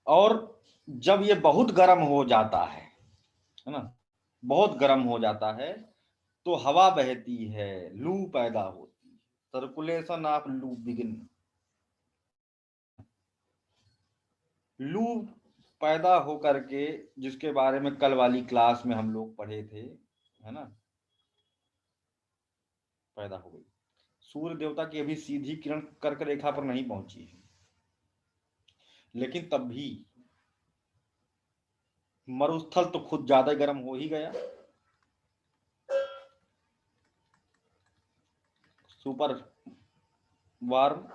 और जब ये बहुत गर्म हो जाता है ना, बहुत गर्म हो जाता है, तो हवा बहती है, लू पैदा होती है, सर्कुलेशन ऑफ लू बिगिन। लू पैदा हो करके, जिसके बारे में कल वाली क्लास में हम लोग पढ़े थे, है ना, पैदा हो गई। सूर्य देवता की अभी सीधी किरण कर्क रेखा पर नहीं पहुंची है, लेकिन तब भी मरुस्थल तो खुद ज्यादा गर्म हो ही गया, सुपर वार्म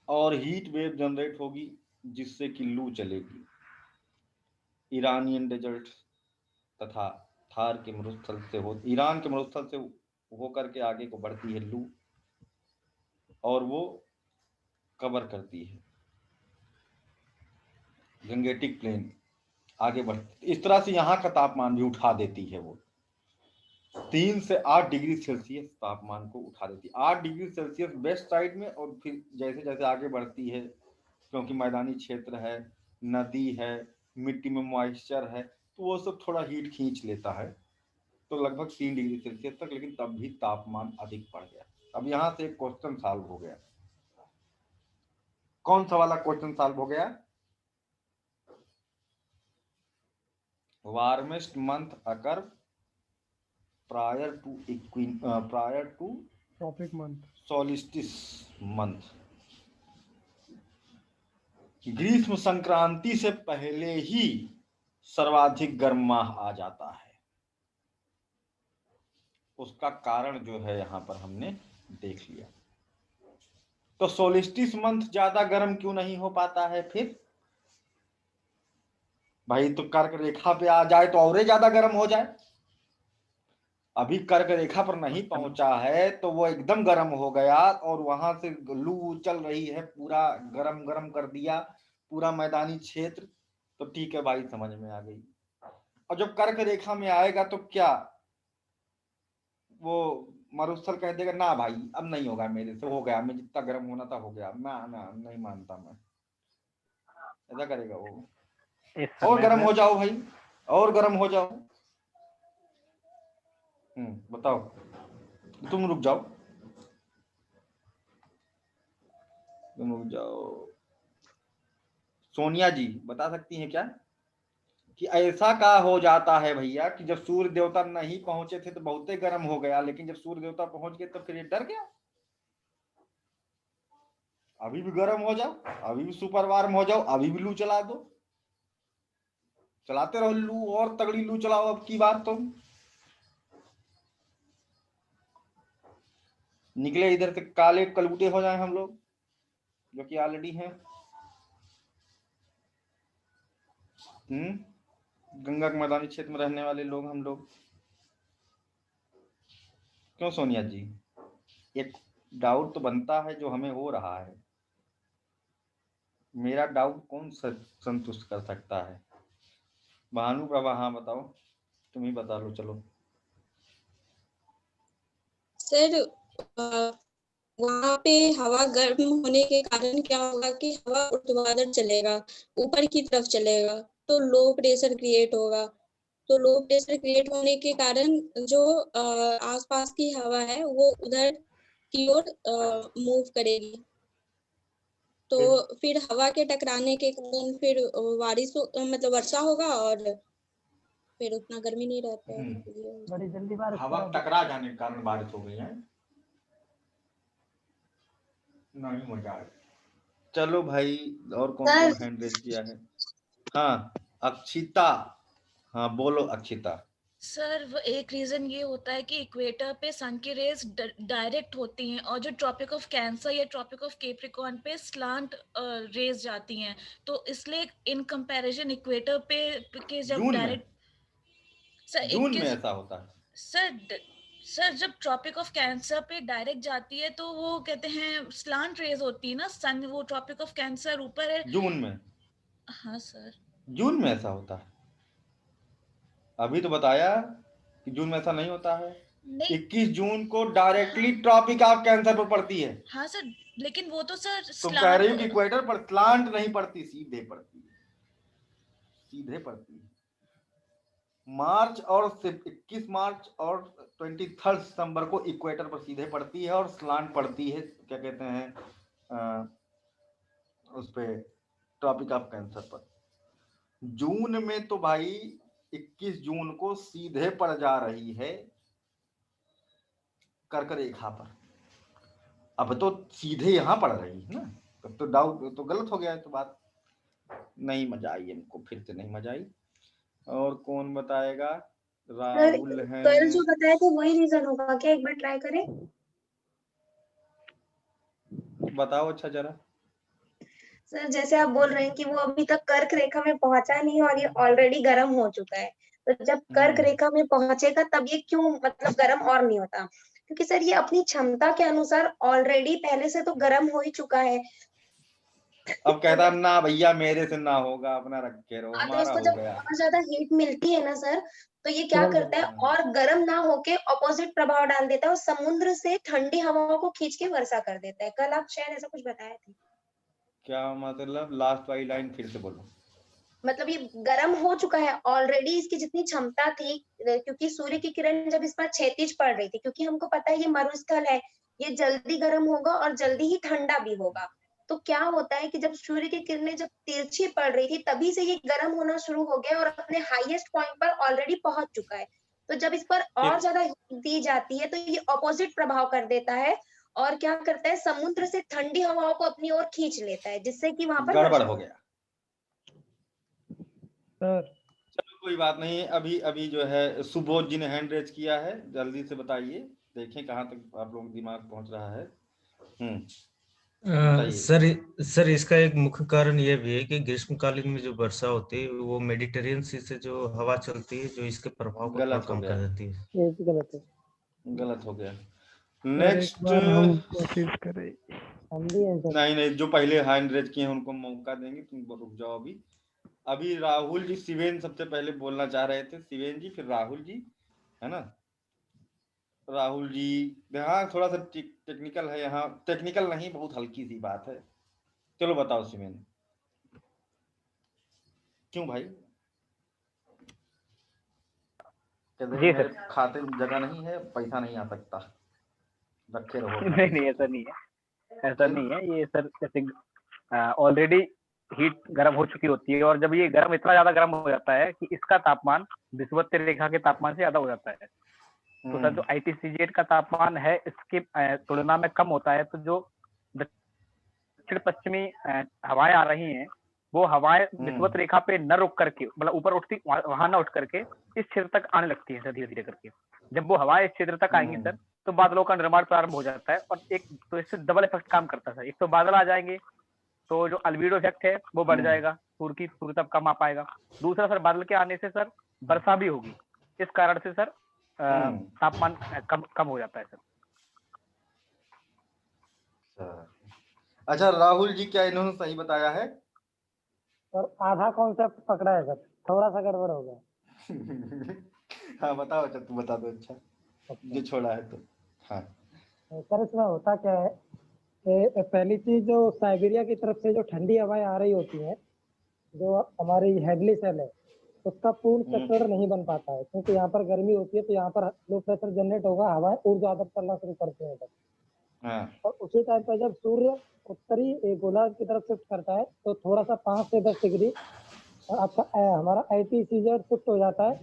और हीट वेव जनरेट होगी जिससे कि लू चलेगी। ईरानियन डेजर्ट तथा थार के मरुस्थल से हो ईरान के मरुस्थल से होकर के आगे को बढ़ती है लू और वो कवर करती है गंगेटिक प्लेन, आगे बढ़ती। इस तरह से यहाँ का तापमान भी उठा देती है। वो 3 से 8 डिग्री सेल्सियस तापमान को उठा देती है। 8 डिग्री सेल्सियस वेस्ट साइड में, और फिर जैसे जैसे आगे बढ़ती है, क्योंकि मैदानी क्षेत्र है, नदी है, मिट्टी में मॉइस्चर है, तो वो सब थोड़ा हीट खींच लेता है, तो लगभग 3 डिग्री सेल्सियस तक। लेकिन तब भी तापमान अधिक बढ़ गया। अब यहाँ से एक क्वेश्चन सॉल्व हो गया। कौन सा वाला क्वेश्चन सॉल्व हो गया? Warmest month occur prior to tropic month, solstice month. ग्रीष्म संक्रांति से पहले ही सर्वाधिक गर्म माह आ जाता है। उसका कारण जो है यहाँ पर हमने देख लिया। तो सोलिस्टिस मंथ ज्यादा गर्म क्यों नहीं हो पाता है फिर? भाई तो कर्क रेखा पे आ जाए तो और ज्यादा गर्म हो जाए। अभी कर्क रेखा पर नहीं पहुंचा है तो वो एकदम गर्म हो गया और वहां से लू चल रही है, पूरा गरम गरम कर दिया पूरा मैदानी क्षेत्र। तो ठीक है भाई, समझ में आ गई। और जब कर्क रेखा में आएगा तो क्या वो मरुस्थल कह देगा ना भाई अब नहीं होगा, मेरे से हो गया, मैं जितना गर्म होना था हो गया, मैं नहीं मानता, मैं ऐसा करेगा वो? और गर्म हो जाओ भाई, और गर्म हो जाओ। बताओ, तुम रुक जाओ, तुम रुक जाओ। सोनिया जी बता सकती हैं क्या कि ऐसा का हो जाता है भैया कि जब सूर्य देवता नहीं पहुंचे थे तो बहुत ही गर्म हो गया, लेकिन जब सूर्य देवता पहुंच गए तो फिर ये डर गया? अभी भी गर्म हो जाओ, अभी भी सुपर वार्म हो जाओ, अभी भी लू चला दो, चलाते रहो लू, और तगड़ी लू चलाओ अब की बात। तुम निकले इधर से काले कलूटे हो जाए हम लोग, जो कि ऑलरेडी हैं। गंगा के मैदानी क्षेत्र में रहने वाले लोग हम लोग। क्यों सोनिया जी? एक डाउट तो बनता है जो हमें हो रहा है। मेरा डाउट कौन संतुष्ट कर सकता है? भानु प्रभा, हाँ बताओ, तुम ही बता लो। चलो सर, वहाँ पे हवा गर्म होने के कारण क्या होगा कि हवा ऊर्ध्वाधर चलेगा, ऊपर की तरफ चलेगा, तो लो प्रेशर क्रिएट होगा। तो लो प्रेशर क्रिएट होने के कारण जो आसपास की हवा है वो उधर की ओर मूव करेगी। तो फिर हवा के टकराने के कारण फिर बारिश मतलब वर्षा होगा और फिर उतना गर्मी नहीं रहता है। बड़ी जल्दी बारिश हवा टकरा जाने के कारण बारिश हो गई है। नहीं मजा आया। चलो भाई, और कौन कौन हैंड रेज किया है? हाँ अक्षिता, हाँ बोलो अक्षिता। सर वो एक रीजन ये होता है कि इक्वेटर पे सन की रेज डायरेक्ट होती हैं और जो ट्रॉपिक ऑफ कैंसर या ट्रॉपिक ऑफ केप्रिकॉर्न पे स्लांट रेज जाती हैं, तो इसलिए इन कंपैरिजन इक्वेटर पे के जब डायरेक्ट जून में ऐसा होता है सर जब ट्रॉपिक ऑफ कैंसर पे डायरेक्ट जाती है तो वो कहते हैं स्लांट रेज होती है ना, सन वो ट्रॉपिक ऑफ कैंसर ऊपर है जून में। हाँ सर, जून में ऐसा होता है। अभी तो बताया कि जून में ऐसा नहीं होता है। 21 जून को डायरेक्टली ट्रॉपिक ऑफ कैंसर पर पड़ती है। हाँ सर, लेकिन वो तो सर तुम कह रही हो कि इक्वेटर पर स्लांट नहीं पड़ती, सीधे पड़ती है, सीधे पड़ती है। मार्च और 21 मार्च और 23 सितंबर को इक्वेटर पर सीधे पड़ती है और स्लांट पड़ती है, क्या कहते हैं उस पे, ट्रॉपिक ऑफ कैंसर पर। जून में तो भाई 21 जून को सीधे पड़ जा रही है कर्क रेखा पर। अब तो सीधे यहाँ पड़ रही है ना, तब तो डाउट तो गलत हो गया है। तो बात नहीं मजा आई हमको, फिर से नहीं मजा आई। और कौन बताएगा? राहुल है। कल जो बताया था वही रीजन होगा क्या? एक बार ट्राई करें। बताओ अच्छा जरा। सर जैसे आप बोल रहे हैं कि वो अभी तक कर्क रेखा में पहुंचा नहीं और ये ऑलरेडी गर्म हो चुका है, तो जब कर्क रेखा में पहुंचेगा तब ये क्यों मतलब गर्म और नहीं होता? क्योंकि सर ये अपनी क्षमता के अनुसार ऑलरेडी पहले से तो गर्म हो ही चुका है। अब कहता ना भैया मेरे से ना होगा, अपना रखे रहो, तो हमारा इसको हो जब गया। और ज्यादा हीट मिलती है ना सर, तो ये क्या पिघल करता है जाएगा। और गर्म ना होके ऑपोजिट प्रभाव डाल देता है और समुद्र से ठंडी हवाओं को खींच के वर्षा कर देता है। कल आप शायद ऐसा कुछ बताए थे। क्या मतलब? लास्ट वाली लाइन फिर से बोलो। मतलब ये गर्म हो चुका है ऑलरेडी, इसकी जितनी क्षमता थी, क्योंकि सूर्य की किरण जब इस पर क्षैतिज पड़ रही थी, क्योंकि हमको पता है ये मरुस्थल है, ये जल्दी गर्म होगा और जल्दी ही ठंडा भी होगा। तो क्या होता है कि जब सूर्य की किरणें जब तिरछी पड़ रही थी तभी से ये गर्म होना शुरू हो गया और अपने हाईएस्ट पॉइंट पर ऑलरेडी पहुंच चुका है। तो जब इस पर और ज्यादा हीट दी जाती है तो ये ऑपोजिट प्रभाव कर देता है और क्या करता है, समुद्र से ठंडी हवाओं को अपनी ओर खींच लेता है, जिससे कि वहां पर गड़बड़ वर्षा हो गया। सर चलो कोई बात नहीं। अभी अभी जो है सुबोध जी ने हैंड रेज किया है, जल्दी से बताइए, देखें कहाँ तक आप लोगों का दिमाग पहुंच रहा है। बताइए। सर इसका एक मुख्य कारण ये भी है कि ग्रीष्मकालीन में जो वर्षा होती है वो मेडिटेरियन सी से जो हवा चलती है जो इसके प्रभाव को थोड़ा गलत हो कम गया। कर देती है। ये भी गलत है। गलत हो गया। सर एक नेक्स्ट। बार हम कोशिश करें, हम भी आंसर। नहीं नहीं, जो पहले हैंड रेज किए हैं उनको मौका देंगे, तुम रुक जाओ अभी। अभी राहुल जी, शिवेन सबसे पहले बोलना चाह रहे थे, शिवेन जी फिर राहुल जी, है ना? राहुल जी, हाँ थोड़ा सा टेक्निकल है यहाँ, टेक्निकल नहीं, बहुत हल्की सी बात है। चलो बताओ शिवेन। क्यों भाई? कहते जी मेरे सर। खाते में जगह नहीं है, पैसा नहीं आ सकता, रखे रहो अपना नहीं पैसा। ऐसा नहीं है, ऐसा नहीं है। ये सर जैसे ऑलरेडी हीट गर्म हो चुकी होती है और जब ये गर्म इतना ज्यादा गर्म हो जाता है कि इसका तापमान विषुवत रेखा के तापमान से ज्यादा हो जाता है, तो सर जो ITCZ का तापमान है इसके तुलना में कम होता है। तो जो दक्षिण पश्चिमी हवाएं आ रही हैं वो हवाएं विषुवत रेखा पे न रुक करके, मतलब ऊपर उठती वहां न उठ करके इस क्षेत्र तक आने लगती है सर धीरे धीरे करके। जब वो हवाएं इस क्षेत्र तक आएंगी सर तो बादलों का निर्माण प्रारंभ हो जाता है और एक तो इससे डबल इफेक्ट काम करता है सर। एक तो बादल आ जाएंगे तो जो अल्बीडो इफेक्ट है वो बढ़ जाएगा, सूर्य तब कम आ पाएगा। दूसरा सर बादल के आने से सर वर्षा भी होगी, इस कारण से सर तापमान कम हो जाता है सर। अच्छा राहुल जी, क्या इन्होंने सही बताया है? और आधा कॉन्सेप्ट पकड़ा है सर, थोड़ा सा गड़बड़ हो गया। हाँ बताओ, अच्छा तू बता दो। अच्छा जो छोड़ा है तो। हाँ सर इसमें होता क्या है कि पहली चीज जो साइबेरिया की तरफ से जो ठंडी हवाएं आ रही होती हैं, जो हमारी हेडली सेल है उसका पूर्ण चक्रण नहीं बन पाता है, क्योंकि यहाँ पर गर्मी होती है तो यहाँ पर लो प्रेशर जनरेट होगा, हवाएं ऊर्ध्वाधर चलना शुरू करती हैं। और उसी टाइम पर जब सूर्य उत्तरी गोलार्ध की तरफ शिफ्ट करता है तो थोड़ा सा 5 से 10 डिग्री आपका हमारा ITCZ शिफ्ट हो जाता है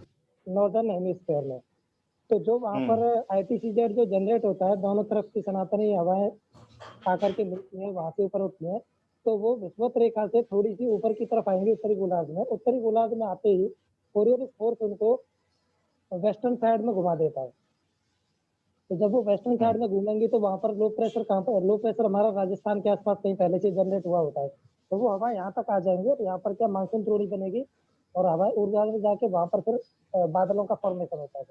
नॉर्दर्न हेमिस्फीयर में। तो जो वहाँ पर ITCZ जो जनरेट होता है, दोनों तरफ की सनातनी हवाएं आकर के मिलती हैं, वहां से ऊपर उठती हैं, तो वो विषुवत रेखा से थोड़ी सी ऊपर की तरफ आएंगे उत्तरी गोलार्ध में। उत्तरी गोलार्ध में आते ही कोरियोलिस फोर्स उनको वेस्टर्न साइड में घुमा देता है। तो जब वो वेस्टर्न साइड में घूमेंगी तो वहां पर लो प्रेशर कहाँ पर, लो प्रेशर हमारा राजस्थान के आसपास कहीं पहले से जनरेट हुआ होता है, तो वो हवा यहाँ तक आ जाएंगे और यहाँ पर क्या मानसून द्रोणी बनेगी और हवाएं ऊर्जा में जाके वहां पर फिर बादलों का फॉर्मेशन होता है।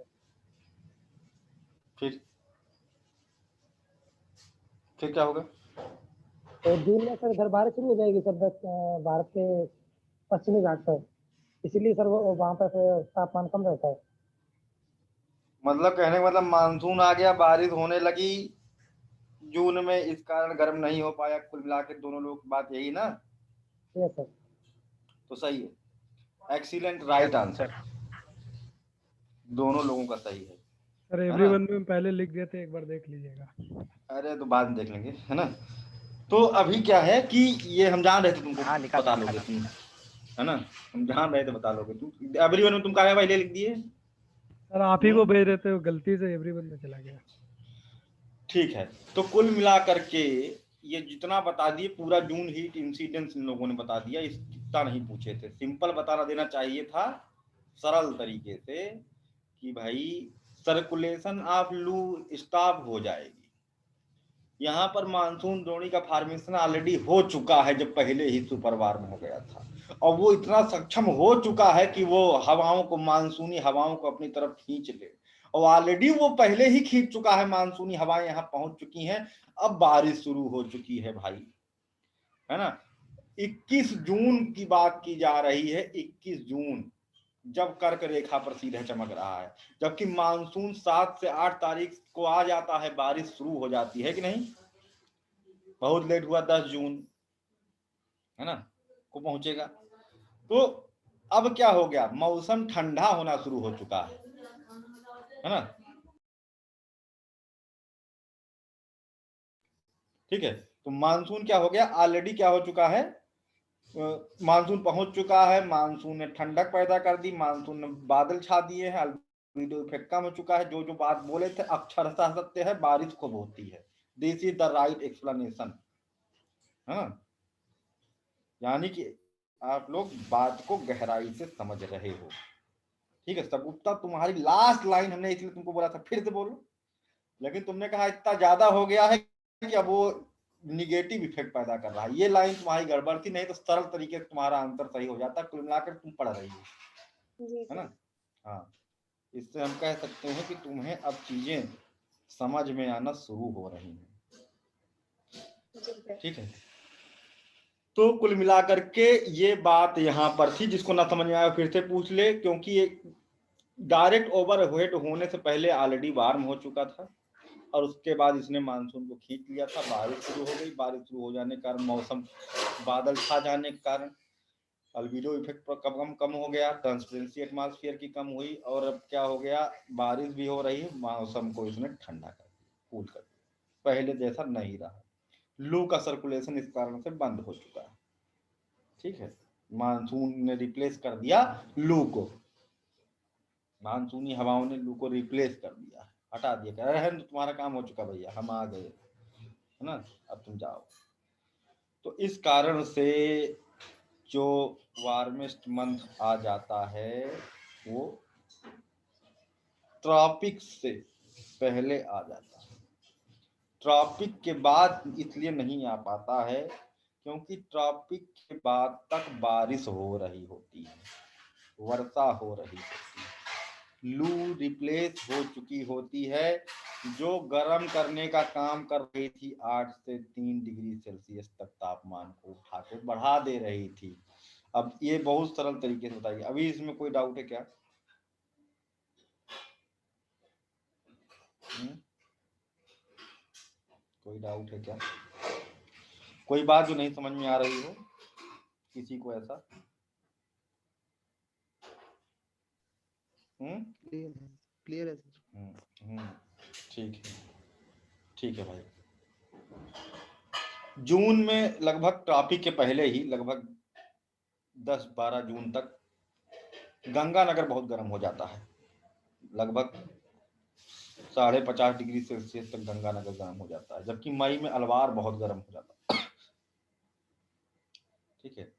फिर क्या होगा? तो जून में सर इधर बारिश शुरू हो जाएगी सर भारत के पश्चिमी घाट पर, इसीलिए सर वहां पर तापमान कम रहता है। मतलब कहने का मतलब मानसून आ गया, बारिश होने लगी जून में, इस कारण गर्म नहीं हो पाया। कुल मिला के दोनों लोग की बात यही ना? Yes sir. तो सही है, एक्सीलेंट, राइट आंसर, दोनों लोगों का सही है। सर एवरीवन में पहले लिख दिए थे, एक बार देख लीजिएगा। अरे तो बाद में देख लेंगे, है ना? तो अभी क्या है कि ये हम जान रहे थे तुमको बता लोगे तुम, है ना? हम जान रहे थे बता लोगे तुम। एवरीवन में तुम कहा पहले लिख दिए सर, आप ही को भेज रहे थे, गलती से एवरीवन में चला गया। ठीक है, तो कुल मिला करके ये जितना बता दिए, पूरा जून हीट इंसिडेंस इन लोगों ने बता दिया। इतना नहीं पूछे थे, सिंपल बताना देना चाहिए था, सरल तरीके से कि भाई सर्कुलेशन ऑफ लू स्टॉप हो जाएगी, यहाँ पर मानसून द्रोणी का फॉर्मेशन ऑलरेडी हो चुका है, जब पहले ही सुपर वार्म हो गया था, और वो इतना सक्षम हो चुका है कि वो हवाओं को, मानसूनी हवाओं को अपनी तरफ खींच ले, और ऑलरेडी वो पहले ही खींच चुका है, मानसूनी हवाएं यहाँ पहुंच चुकी हैं। अब बारिश शुरू हो चुकी है भाई, है ना। 21 जून की बात की जा रही है, 21 जून, जब कर्क रेखा पर सीधे चमक रहा है, जबकि मानसून 7 से 8 तारीख को आ जाता है, बारिश शुरू हो जाती है कि नहीं। बहुत लेट हुआ, 10 जून, है ना, को पहुंचेगा। तो अब क्या हो गया, मौसम ठंडा होना शुरू हो चुका है ना। ठीक है, तो मानसून क्या हो गया, ऑलरेडी क्या हो चुका है, मानसून पहुंच चुका है, मानसून ने ठंडक पैदा कर दी, मानसून ने बादल छा दिए हैं, अल्बेडो इफेक्ट कम हो चुका है। जो जो बात बोले थे अक्षरशः सत्य है, बारिश खूब होती है। This is the right explanation, है ना। यानी कि आप लोग बात को गहराई से समझ रहे हो। ठीक है सगुप्ता, तुम्हारी लास्ट लाइन हमने इसलिए तुमको बोला था फिर से बोलो, लेकिन तुमने कहा इतना ज्यादा हो गया है कि अब वो निगेटिव इफेक्ट पैदा कर रहा है। ये लाइन तुम्हारी गड़बड़ थी, नहीं तो सरल तरीके से तुम्हारा आंसर सही हो जाता। कुल मिलाकर तुम पढ़ रही हो, है ना। हाँ, इससे हम कह सकते हैं कि तुम्हें अब चीजें समझ में आना शुरू हो रही हैं। ठीक है, तो कुल मिलाकर के ये बात यहाँ पर थी। जिसको ना समझ में आया फिर से पूछ ले, क्योंकि ये डायरेक्ट ओवरहेड होने से पहले ऑलरेडी वार्म हो चुका था, और उसके बाद इसने मानसून को खींच लिया था, बारिश शुरू हो गई। बारिश शुरू हो जाने के कारण, मौसम बादल छा जाने के कारण अल्बेडो इफेक्ट पर कम हो गया, ट्रांसपेरेंसी एटमॉस्फेयर की कम हुई, और अब क्या हो गया, बारिश भी हो रही है, मौसम को इसने ठंडा कर दिया, कूल कर दिया, पहले जैसा नहीं रहा। लू का सर्कुलेशन इस कारण से बंद हो चुका है। ठीक है, मानसून ने रिप्लेस कर दिया लू को, मानसूनी हवाओं ने लू को रिप्लेस कर दिया, हटा दिया, कह रहे हैं तुम्हारा काम हो चुका भैया, हम आ गए, है ना, अब तुम जाओ। तो इस कारण से जो वार्मेस्ट मंथ आ जाता है वो ट्रॉपिक से पहले आ जाता है। ट्रॉपिक के बाद इसलिए नहीं आ पाता है क्योंकि ट्रॉपिक के बाद तक बारिश हो रही होती है, वर्षा हो रही होती है, लू रिप्लेस हो चुकी होती है, जो गर्म करने का काम कर रही थी। 8 से 3 डिग्री सेल्सियस तक तापमान को उठा के बढ़ा दे रही थी। अब ये बहुत सरल तरीके से बताइए, अभी इसमें कोई डाउट है क्या? कोई डाउट है क्या? कोई बात जो नहीं समझ में आ रही हो किसी को ऐसा? क्लियर है सर। ठीक है, ठीक है भाई। जून में लगभग ट्रॉपिक के पहले ही लगभग 10-12 जून तक गंगानगर बहुत गर्म हो जाता है, लगभग 50.5 डिग्री सेल्सियस तक गंगानगर गर्म हो जाता है, जबकि मई में अलवार बहुत गर्म हो जाता है। ठीक है,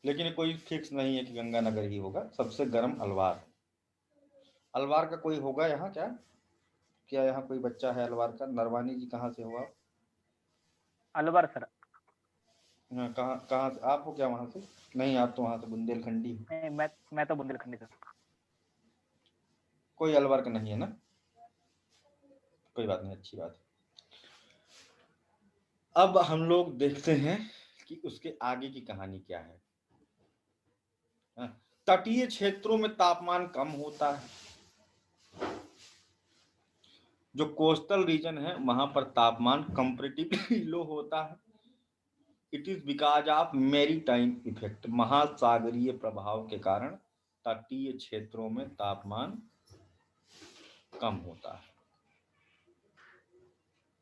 लेकिन कोई फिक्स नहीं है कि गंगानगर ही होगा, सबसे गर्म अलवार। अलवार का कोई होगा यहाँ क्या? क्या यहाँ कोई बच्चा है अलवार का? नरवानी जी कहाँ से हो आप? अलवर सर। हाँ, कहाँ से आप हो क्या? वहां से नहीं, आप तो वहां से बुंदेलखंडी हो। नहीं, मैं तो बुंदेलखंडी सर। कोई अलवर का नहीं है ना, कोई बात नहीं, अच्छी बात है। अब हम लोग देखते हैं कि उसके आगे की कहानी क्या है। तटीय क्षेत्रों में तापमान कम होता है, जो कोस्टल रीजन है वहां पर तापमान कंपैरेटिवली लो होता है। It is because of maritime effect, महासागरीय प्रभाव के कारण तटीय क्षेत्रों में तापमान कम होता है।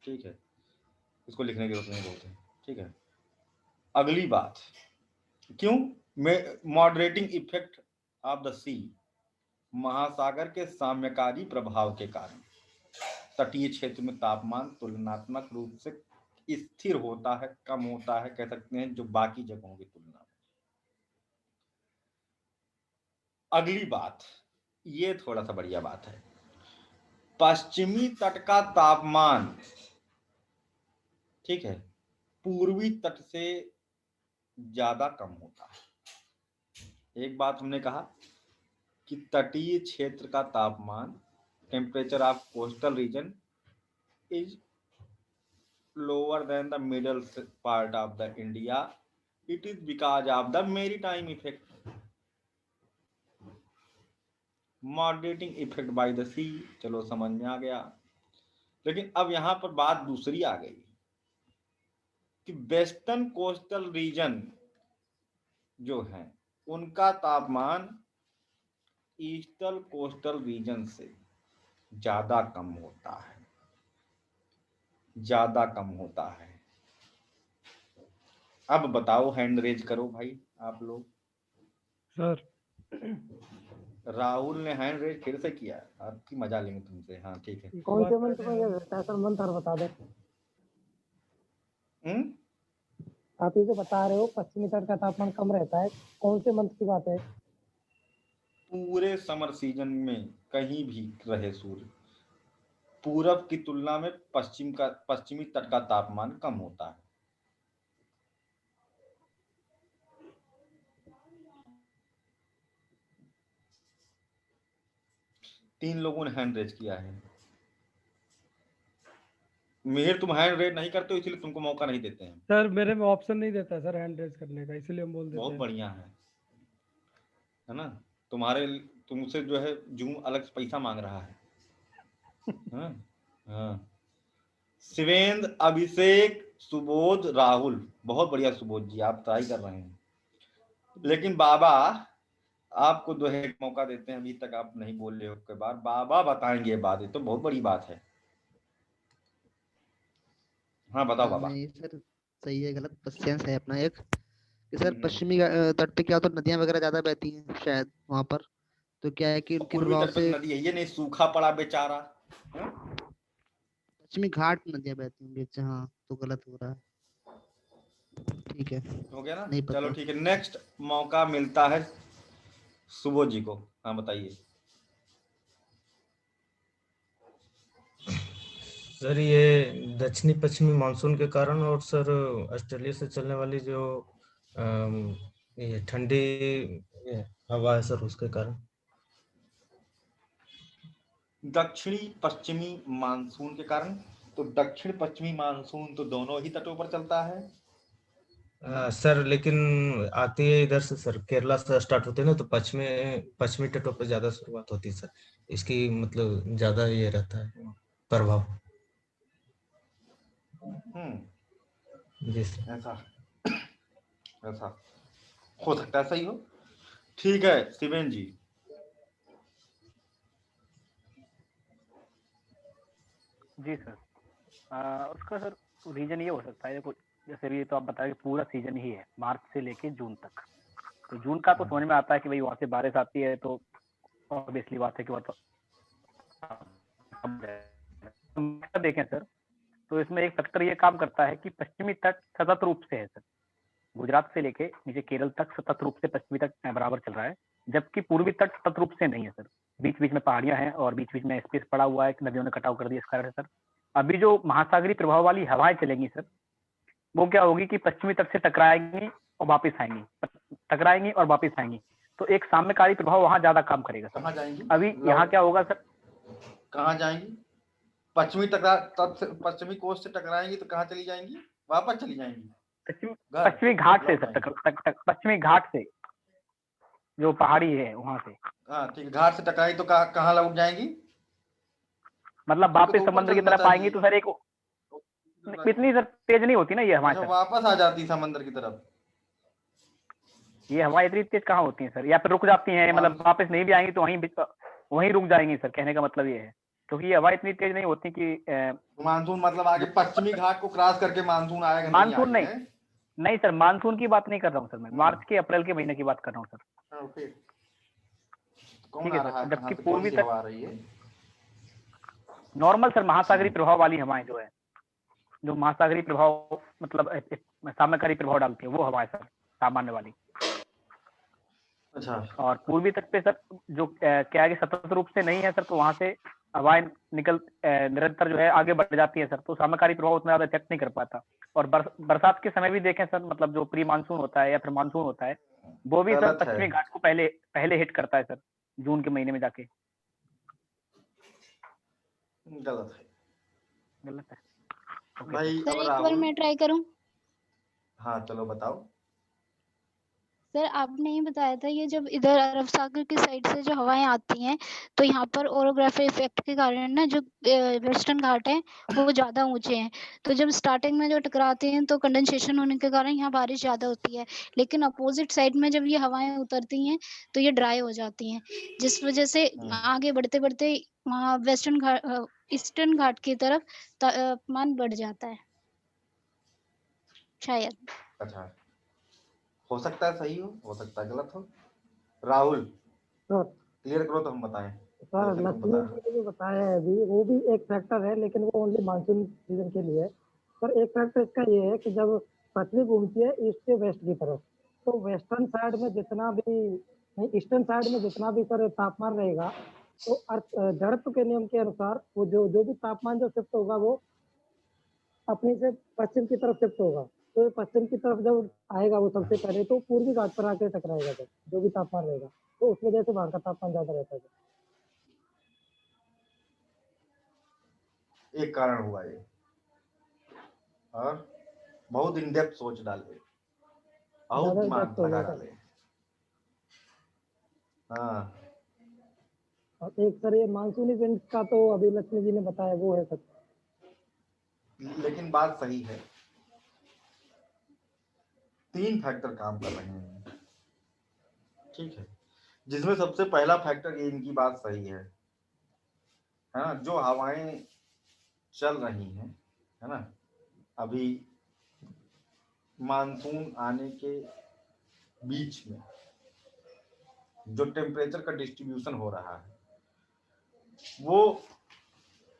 ठीक है, इसको लिखने की जरूरत नहीं बोलते। ठीक है, अगली बात, क्यों? मॉडरेटिंग इफेक्ट ऑफ द सी, महासागर के साम्यकारी प्रभाव के कारण तटीय क्षेत्र में तापमान तुलनात्मक रूप से स्थिर होता है, कम होता है, कह सकते हैं, जो बाकी जगहों की तुलना में। अगली बात, ये थोड़ा सा बढ़िया बात है, पश्चिमी तट का तापमान ठीक है, पूर्वी तट से ज्यादा कम होता है। एक बात हमने कहा कि तटीय क्षेत्र का तापमान, temperature of coastal region is lower than the middle part of the India. It is because of the maritime effect, moderating effect by the sea. चलो समझ में आ गया। लेकिन अब यहां पर बात दूसरी आ गई कि वेस्टर्न कोस्टल रीजन जो है उनका तापमान ईस्टर्न कोस्टल रीजन से ज्यादा कम होता है, ज्यादा कम होता है। अब बताओ, हैंड रेज करो भाई आप लोग। सर राहुल ने हैंड रेज फिर से किया, आपकी मजा लेंगे तुमसे। हाँ ठीक है। कौन से मंथ में ये रहता है सर? मंथ और बता दो। आप ये जो बता रहे हो पश्चिमी तट का तापमान कम रहता है, कौन से मंथ की बात है? पूरे समर सीजन में कहीं भी रहे सूर्य, पूरब की तुलना में पश्चिमी तट का तापमान कम होता है। तीन लोगों ने हैंड रेज किया है। मिहिर, तुम हैंड रेज नहीं करते हो इसलिए तुमको मौका नहीं देते हैं। सर मेरे में ऑप्शन नहीं देता सर हैंड रेज करने का, इसलिए हम बोल देते बहुत हैं। बढ़िया है ना? तुमसे जो है जूम अलग से पैसा मांग रहा है। हाँ हाँ। शिवेंद्र, अभिषेक, सुबोध, राहुल, बहुत बढ़िया सुबोध जी, आप ट्राई कर रहे हैं। लेकिन बाबा आपको जो है मौका देते हैं, अभी तक आप नहीं बोल रहे हो। के बाद बाबा बताएंगे बात, ये तो बहुत बड़ी बात है। हाँ बताओ बाबा। नहीं सर, सही है गलत क्वेश्चन है अपना एक कि सर पश्चिमी तट पे क्या तो नदियां वगैरह ज्यादा बहती हैं शायद वहां पर, तो क्या है कि उनके प्रभाव से नदी है, ये नहीं सूखा पड़ा बेचारा। पश्चिमी घाट नदियां बहती हैं। हाँ तो गलत हो रहा है। ठीक है, हो गया ना? नहीं पता। चलो ठीक है, नेक्स्ट मौका मिलता है सुबोध जी को। हाँ बताइए सर। ये दक्षिणी पश्चिमी मानसून के कारण और सर ऑस्ट्रेलिया से चलने वाली जो ये ठंडी हवा है सर, उसके कारण। दक्षिणी पश्चिमी मानसून के कारण, तो दक्षिण पश्चिमी मानसून तो दोनों ही तटों पर चलता है। सर लेकिन आती है इधर से सर, केरला से स्टार्ट होते हैं ना, तो पश्चिमी तटों पर ज्यादा शुरुआत होती है सर। इसकी मतलब ज्यादा ये रहता है प्रभाव। जी सर, ऐसा हो सकता है, सही हो। ठीक है शिवेन जी। जी सर, उसका सर रीजन ये हो सकता है, जैसे ये तो आप बताए पूरा सीजन ही है मार्च से लेके जून तक। तो जून का तो समझ में आता है कि भाई वहां से बारिश आती है, तो ऑब्वियसली बात है कि वो तो देखें सर, तो इसमें एक फैक्टर ये काम करता है कि पश्चिमी तट सतत रूप से है सर, गुजरात से लेके नीचे केरल तक सतत रूप से पश्चिमी तट बराबर चल रहा है, जबकि पूर्वी तट सतत रूप से नहीं है सर। बीच बीच में पहाड़ियां हैं और बीच बीच में स्पेस पड़ा हुआ है, नदियों ने कटाव कर दिया इस कारण सर। अभी जो महासागरीय प्रभाव वाली हवाएं चलेंगी सर, वो क्या होगी कि पश्चिमी तट से टकराएंगी और वापस आएंगी, टकराएंगी और वापस आएंगी, तो एक साम्यकारी प्रभाव वहां ज्यादा काम करेगा सर। कहाँ जाएंगी? अभी यहाँ क्या होगा सर? कहाँ जाएंगी? पश्चिमी कोस्ट से टकराएंगी तो कहाँ चली जाएंगी? वापस चली जाएंगी पश्चिमी घाट से सर, पश्चिमी घाट से जो पहाड़ी है वहां से। हाँ ठीक है, घाट से टकराएंगी तो कहाँ लौट जाएंगी? मतलब वापस समुद्र की तरफ आएंगी, तो सर एक इतनी सर तेज नहीं होती ना ये हवाएं, वापस आ जाती समंदर की तरफ। ये हवाएं इतनी तेज कहाँ होती हैं सर, या फिर रुक जाती हैं, मतलब वापस नहीं भी आएंगी तो वहीं रुक जाएंगी सर। कहने का मतलब ये है, क्योंकि ये हवा इतनी तेज नहीं होती कि मानसून मतलब आगे पश्चिमी घाट को क्रॉस करके मानसून आएगा। मानसून नहीं सर, मानसून की बात नहीं कर रहा हूँ सर मैं, मार्च के अप्रैल के महीने की बात कर रहा हूँ सर। ठीक है सर, जबकि पूर्वी तक नॉर्मल सर महासागरीय प्रभाव वाली हवाएं जो है, जो महासागरीय प्रभाव मतलब साम्यकारी प्रभाव डालती है, वो हवाएं सर सामान्य वाली। अच्छा। और पूर्वी तट पे सर जो क्या है कि सतत रूप से नहीं है सर, तो वहां से हवाएं निरंतर जो है आगे बढ़ जाती है सर, तो सामयिकारी प्रभाव उतना ज्यादा इफेक्ट नहीं कर पाता। और बरसात के समय भी देखें सर, मतलब जो प्री मानसून होता है या फिर मानसून होता है, वो भी सर गलत है। पश्चिमी घाट को पहले हिट करता है सर, जून के महीने में जाके। गलत है गलत है। ओके भाई। सर अब एक बार राहुल, मैं ट्राई करूं। हाँ चलो बताओ। सर आपने ये बताया था ये जब इधर अरब सागर की साइड से जो हवाएं आती हैं तो यहाँ पर ओरोग्राफी इफेक्ट के कारण ना जो वेस्टर्न घाट है वो ज़्यादा ऊंचे हैं, तो जब स्टार्टिंग में जो टकराते हैं तो कंडेंसेशन होने के कारण यहाँ बारिश ज़्यादा होती है, लेकिन अपोजिट साइड में जब ये हवाएं उतरती हैं तो ये ड्राई हो जाती हैं, जिस वजह से आगे बढ़ते बढ़ते वहाँ वेस्टर्न घाट ईस्टर्न घाट की तरफ तापमान बढ़ जाता है शायद। अच्छा, हो सकता है सही हो सकता है गलत हो। राहुल सर क्लियर करो तो हम बताएं। सर जैसे तुम लक्ष्मी बता जी ने जो बताया है अभी वो भी एक फैक्टर है, लेकिन वो ओनली मानसून सीजन के लिए है। सर एक फैक्टर इसका ये है कि जब पृथ्वी घूमती है ईस्ट से वेस्ट की तरफ, तो वेस्टर्न साइड में जितना भी नहीं ईस्टर्न साइड में जितना भी सर तापमान रहेगा, तो अर्थ जड़त्व के नियम के अनुसार वो जो भी तापमान जो शिफ्ट होगा वो अपने से पश्चिम की तरफ शिफ्ट होगा। तो ये पश्चिम की तरफ जब आएगा वो सबसे पहले तो पूर्वी घाट पर आके टकराएगा, सर जो भी तापमान रहेगा, तो उस वजह से वहां का तापमान ज्यादा रहता है। एक कारण हुआ ये, और बहुत इन डेप्थ सोच डाले, बहुत ज्यादा दिमाग इफेक्ट हो लगा गया डाले। हाँ और एक सर ये मानसूनी विंड का तो अभी लक्ष्मी जी ने बताया वो है सर। लेकिन बात सही है, 3 फैक्टर काम कर रहे हैं, ठीक है, जिसमें सबसे पहला फैक्टर ये इनकी बात सही है ना, जो हवाएं चल रही हैं, है ना, अभी मानसून आने के बीच में जो टेम्परेचर का डिस्ट्रीब्यूशन हो रहा है, वो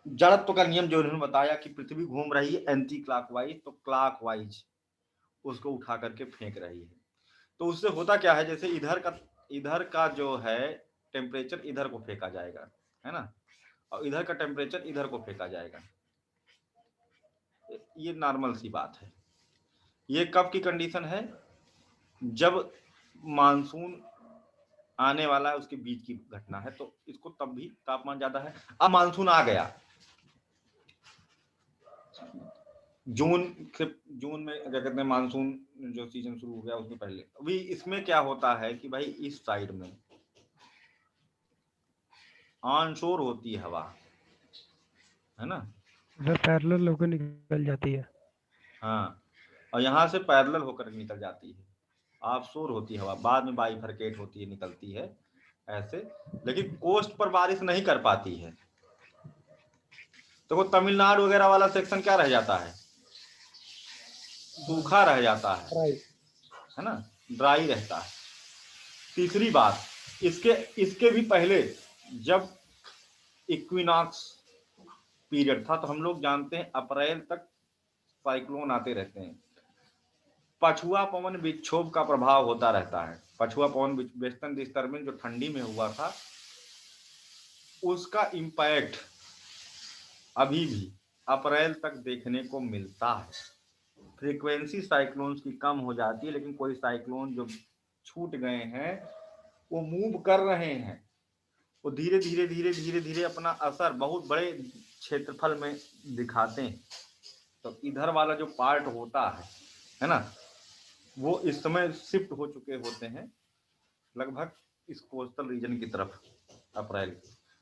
जड़त्व का नियम जो उन्होंने बताया कि पृथ्वी घूम रही है एंटी क्लॉकवाइज, तो क्लॉकवाइज उसको उठा करके फेंक रही है। तो उससे होता क्या है, जैसे इधर का जो है टेम्परेचर इधर को फेंका जाएगा, है ना, और इधर का टेम्परेचर इधर को फेंका जाएगा। ये नॉर्मल सी बात है। ये कब की कंडीशन है, जब मानसून आने वाला है उसके बीच की घटना है, तो इसको तब भी तापमान ज्यादा है। अब मानसून आ गया, जून में क्या कहते हैं, मानसून जो सीजन शुरू हो गया उसके पहले। अभी इसमें क्या होता है कि भाई इस साइड में ऑनशोर होती है हवा, है ना, इधर पैरेलल होकर निकल जाती है। हाँ, और यहाँ से पैरेलल होकर निकल जाती है, ऑफशोर होती है हवा, बाद में बाइफरकेट होती है, निकलती है ऐसे, लेकिन कोस्ट पर बारिश नहीं कर पाती है। तो वो तमिलनाडु वगैरह वाला सेक्शन क्या रह जाता है, सूखा रह जाता है ना, ड्राई रहता है। तीसरी बात, इसके भी पहले जब इक्विनॉक्स पीरियड था, तो हम लोग जानते हैं अप्रैल तक साइक्लोन आते रहते हैं। पछुआ पवन विक्षोभ का प्रभाव होता रहता है। पछुआ पवन वेस्टर्न डिस्टर्बेंस जो ठंडी में हुआ था, उसका इम्पैक्ट अभी भी अप्रैल तक देखने को मिलता है। फ्रीक्वेंसी साइक्लोन्स की कम हो जाती है, लेकिन कोई साइक्लोन जो छूट गए हैं वो मूव कर रहे हैं, वो धीरे धीरे धीरे धीरे धीरे अपना असर बहुत बड़े क्षेत्रफल में दिखाते हैं। तो इधर वाला जो पार्ट होता है ना, वो इस समय शिफ्ट हो चुके होते हैं लगभग इस कोस्टल रीजन की तरफ अप्रैल।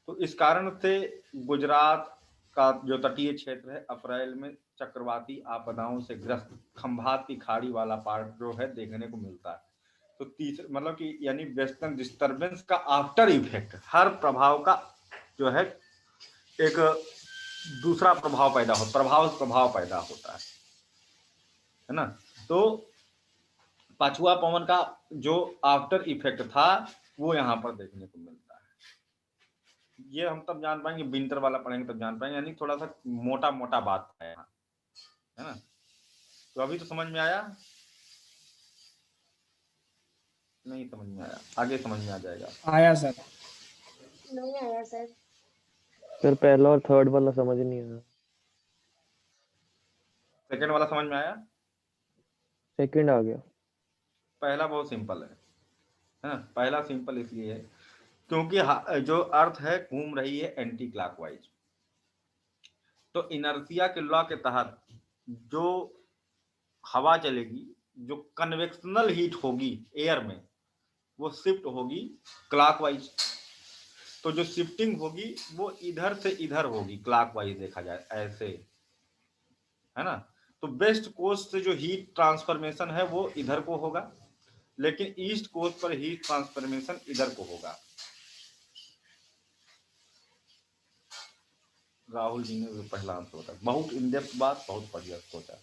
तो इस कारण से गुजरात का जो तटीय क्षेत्र है अप्रैल में चक्रवाती आपदाओं से ग्रस्त खंभात की खाड़ी वाला पार्ट जो है देखने को मिलता है। तो तीसरा मतलब कि यानी वेस्टर्न डिस्टर्बेंस का आफ्टर इफेक्ट, हर प्रभाव का जो है एक दूसरा प्रभाव पैदा होता है ना। तो पछुआ पवन का जो आफ्टर इफेक्ट था वो यहाँ पर देखने को मिलता है। ये हम तब जान पाएंगे, विंटर वाला पढ़ेंगे तब जान पाएंगे, यानी थोड़ा सा मोटा मोटा बात है यहाँ, है ना। तो अभी तो समझ में आया, नहीं समझ में आया, आगे समझ में आ जाएगा। आया सर। नहीं आया सर। सर पहला और थर्ड वाला समझ नहीं आया। सेकंड वाला समझ में आया? सेकंड आ गया। पहला बहुत सिंपल है ना। पहला सिंपल इसलिए है क्योंकि जो अर्थ है घूम रही है एंटी क्लॉकवाइज, तो इनर्शिया के लॉ के तहत जो हवा चलेगी, जो कन्वेक्शनल हीट होगी एयर में, वो शिफ्ट होगी क्लॉकवाइज। तो जो शिफ्टिंग होगी वो इधर से इधर होगी क्लॉकवाइज, देखा जाए ऐसे, है ना। तो वेस्ट कोस्ट से जो हीट ट्रांसफॉर्मेशन है वो इधर को होगा, लेकिन ईस्ट कोस्ट पर हीट ट्रांसफॉर्मेशन इधर को होगा। राहुल जी ने पहला आंसर बताया, बहुत इन डेप्थ बात, बहुत बढ़िया सोचा।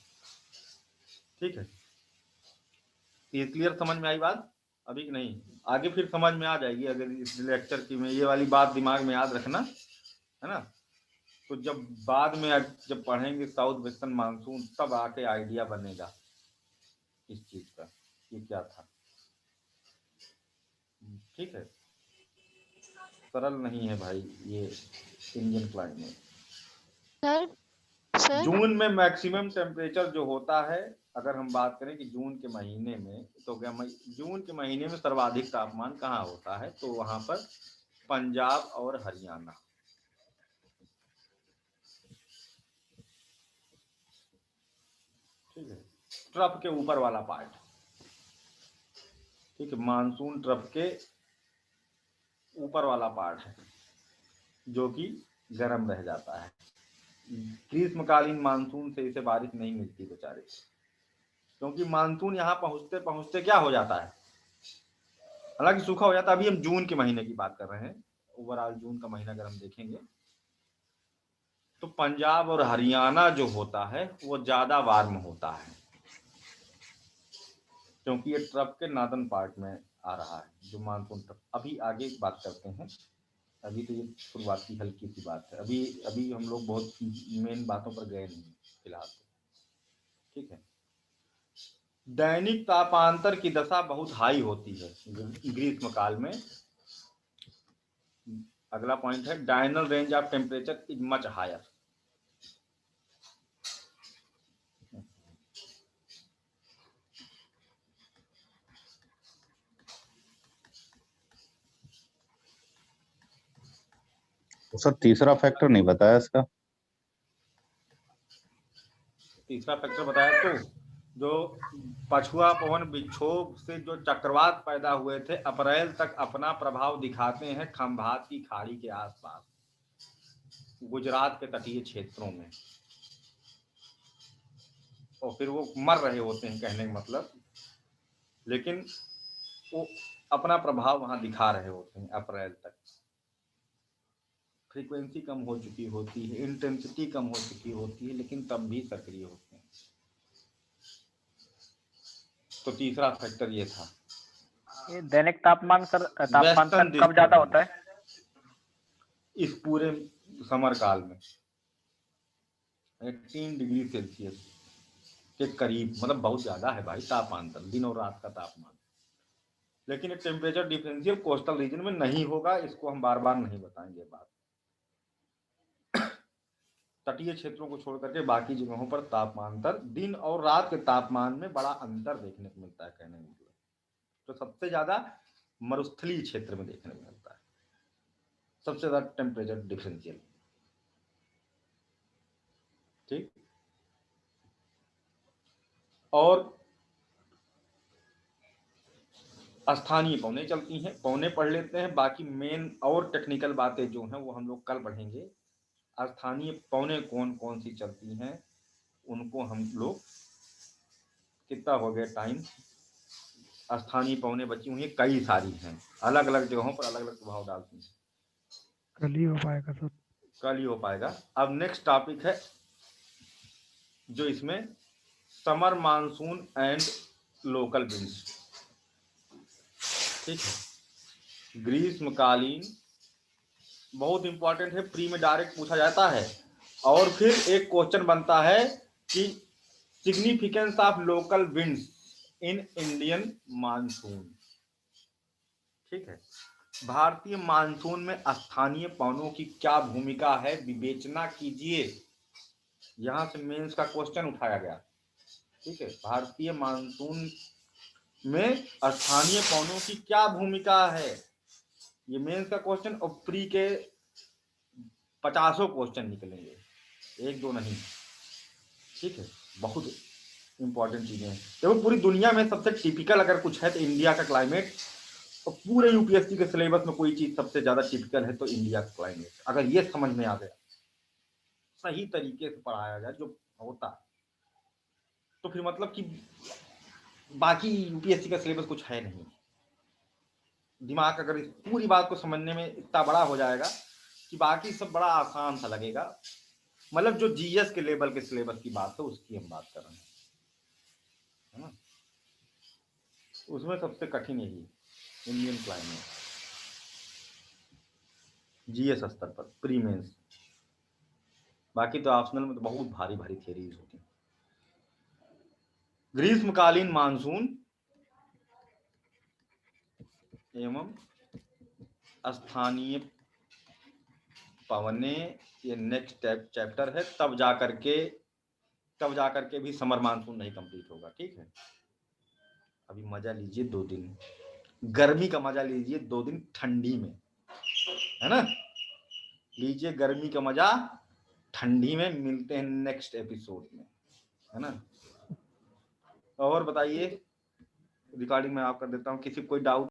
ठीक है, ये क्लियर समझ में आई बात अभी कि नहीं? आगे फिर समझ में आ जाएगी अगर इस लेक्चर की में ये वाली बात दिमाग में याद रखना, है ना। तो जब बाद में जब पढ़ेंगे साउथ वेस्टर्न मानसून, तब आके आइडिया बनेगा इस चीज का, ये क्या था। ठीक है, सरल नहीं है भाई ये इंडियन क्लाइमेट। सर जून में मैक्सिमम टेम्परेचर जो होता है, अगर हम बात करें कि जून के महीने में, तो क्या जून के महीने में सर्वाधिक तापमान कहाँ होता है? तो वहां पर पंजाब और हरियाणा। ठीक है, ट्रफ के ऊपर वाला पार्ट। ठीक है, मानसून ट्रफ के ऊपर वाला पार्ट है जो कि गर्म रह जाता है। ग्रीष्मकालीन मानसून से इसे बारिश नहीं मिलती बेचारे, क्योंकि मानसून यहाँ पहुंचते पहुंचते क्या हो जाता है, हालांकि सूखा हो जाता है। अभी हम जून के महीने की बात कर रहे हैं, ओवरऑल जून का महीना अगर हम देखेंगे तो पंजाब और हरियाणा जो होता है वो ज्यादा वार्म होता है, क्योंकि ये ट्रफ के नॉर्दर्न पार्ट में आ रहा है जो मानसून ट्रफ। अभी आगे बात करते हैं, अभी तो ये शुरुआती हल्की सी बात है, अभी हम लोग बहुत मेन बातों पर गए नहीं फिलहाल। ठीक है, दैनिक तापांतर की दशा बहुत हाई होती है ग्रीष्म काल में। अगला पॉइंट है diurnal range of temperature is much higher. तो सर तीसरा फैक्टर नहीं बताया इसका। तीसरा फैक्टर बताया तो जो पछुआ पवन विक्षोभ से जो चक्रवात पैदा हुए थे, अप्रैल तक अपना प्रभाव दिखाते हैं खंभात की खाड़ी के आसपास, गुजरात के तटीय क्षेत्रों में, और फिर वो मर रहे होते हैं कहने का मतलब, लेकिन वो अपना प्रभाव वहां दिखा रहे होते हैं अप्रैल तक। फ्रीक्वेंसी कम हो चुकी होती है, इंटेंसिटी कम हो चुकी होती है, लेकिन तब भी सक्रिय होते हैं। तो तीसरा फैक्टर ये था। ये दैनिक तापमान सर कब ज्यादा होता है? इस पूरे समर काल में 18 डिग्री सेल्सियस के करीब, मतलब बहुत ज्यादा है भाई तापांतर, दिन और रात का तापमान। लेकिन टेम्परेचर डिफरेंशियल कोस्टल रीजन में नहीं होगा, इसको हम बार बार नहीं बताएंगे बात। तटीय क्षेत्रों को छोड़ करके बाकी जगहों पर तापांतर, दिन और रात के तापमान में बड़ा अंतर देखने को मिलता है कहने में। तो सबसे ज्यादा मरुस्थलीय क्षेत्र में देखने को मिलता है सबसे ज्यादा टेम्परेचर डिफरेंशियल। ठीक, और स्थानीय पौने चलती हैं, पौने पढ़ लेते हैं, बाकी मेन और टेक्निकल बातें जो हैं वो हम लोग कल पढ़ेंगे। स्थानीय पौने कौन कौन सी चलती हैं उनको हम लोग, कितना हो गया टाइम, स्थानीय पौने बची हुई कई सारी हैं, अलग अलग जगहों पर अलग अलग प्रभाव डालती हैं। कल ही हो पाएगा सर, कल ही हो पाएगा। अब नेक्स्ट टॉपिक है जो इसमें summer monsoon and local winds. ठीक है, ग्रीष्मकालीन बहुत इंपॉर्टेंट है, प्री में डायरेक्ट पूछा जाता है। और फिर एक क्वेश्चन बनता है कि significance of local winds in Indian monsoon. ठीक है, भारतीय मानसून में स्थानीय पवनों की क्या भूमिका है, विवेचना कीजिए। यहां से मेंस का क्वेश्चन उठाया गया। ठीक है, भारतीय मानसून में स्थानीय पवनों की क्या भूमिका है, ये मेंस का क्वेश्चन। और प्री के 50 क्वेश्चन निकलेंगे, एक दो नहीं। ठीक है, बहुत इंपॉर्टेंट चीजें हैं। देखो पूरी दुनिया में सबसे टिपिकल अगर कुछ है तो इंडिया का क्लाइमेट, और पूरे यूपीएससी के सिलेबस में कोई चीज सबसे ज्यादा टिपिकल है तो इंडिया का क्लाइमेट। अगर ये समझ में आ गया, सही तरीके से पढ़ाया जाए जो होता है, तो फिर मतलब कि बाकी यूपीएससी का सिलेबस कुछ है नहीं। दिमाग अगर इस पूरी बात को समझने में इतना बड़ा हो जाएगा कि बाकी सब बड़ा आसान सा लगेगा। मतलब जो जीएस के लेवल के सिलेबस की बात है उसकी हम बात कर रहे हैं, है ना। उसमें सबसे कठिन यही इंडियन क्लाइमेट, जीएस स्तर पर प्री मेंस। बाकी तो ऑप्शनल में तो बहुत भारी भारी थियरीज होती हैं। ग्रीष्मकालीन मानसून एवं स्थानीय पवनें, ये नेक्स्ट चैप्टर है। तब जाकर के भी समर मानसून नहीं कंप्लीट होगा। ठीक है, अभी मजा लीजिए 2 दिन गर्मी का, मजा लीजिए 2 दिन ठंडी में, है ना। लीजिए गर्मी का मजा ठंडी में। मिलते हैं नेक्स्ट एपिसोड में, है ना। और बताइए, रिकॉर्डिंग मैं आप कर देता हूँ। किसी कोई डाउट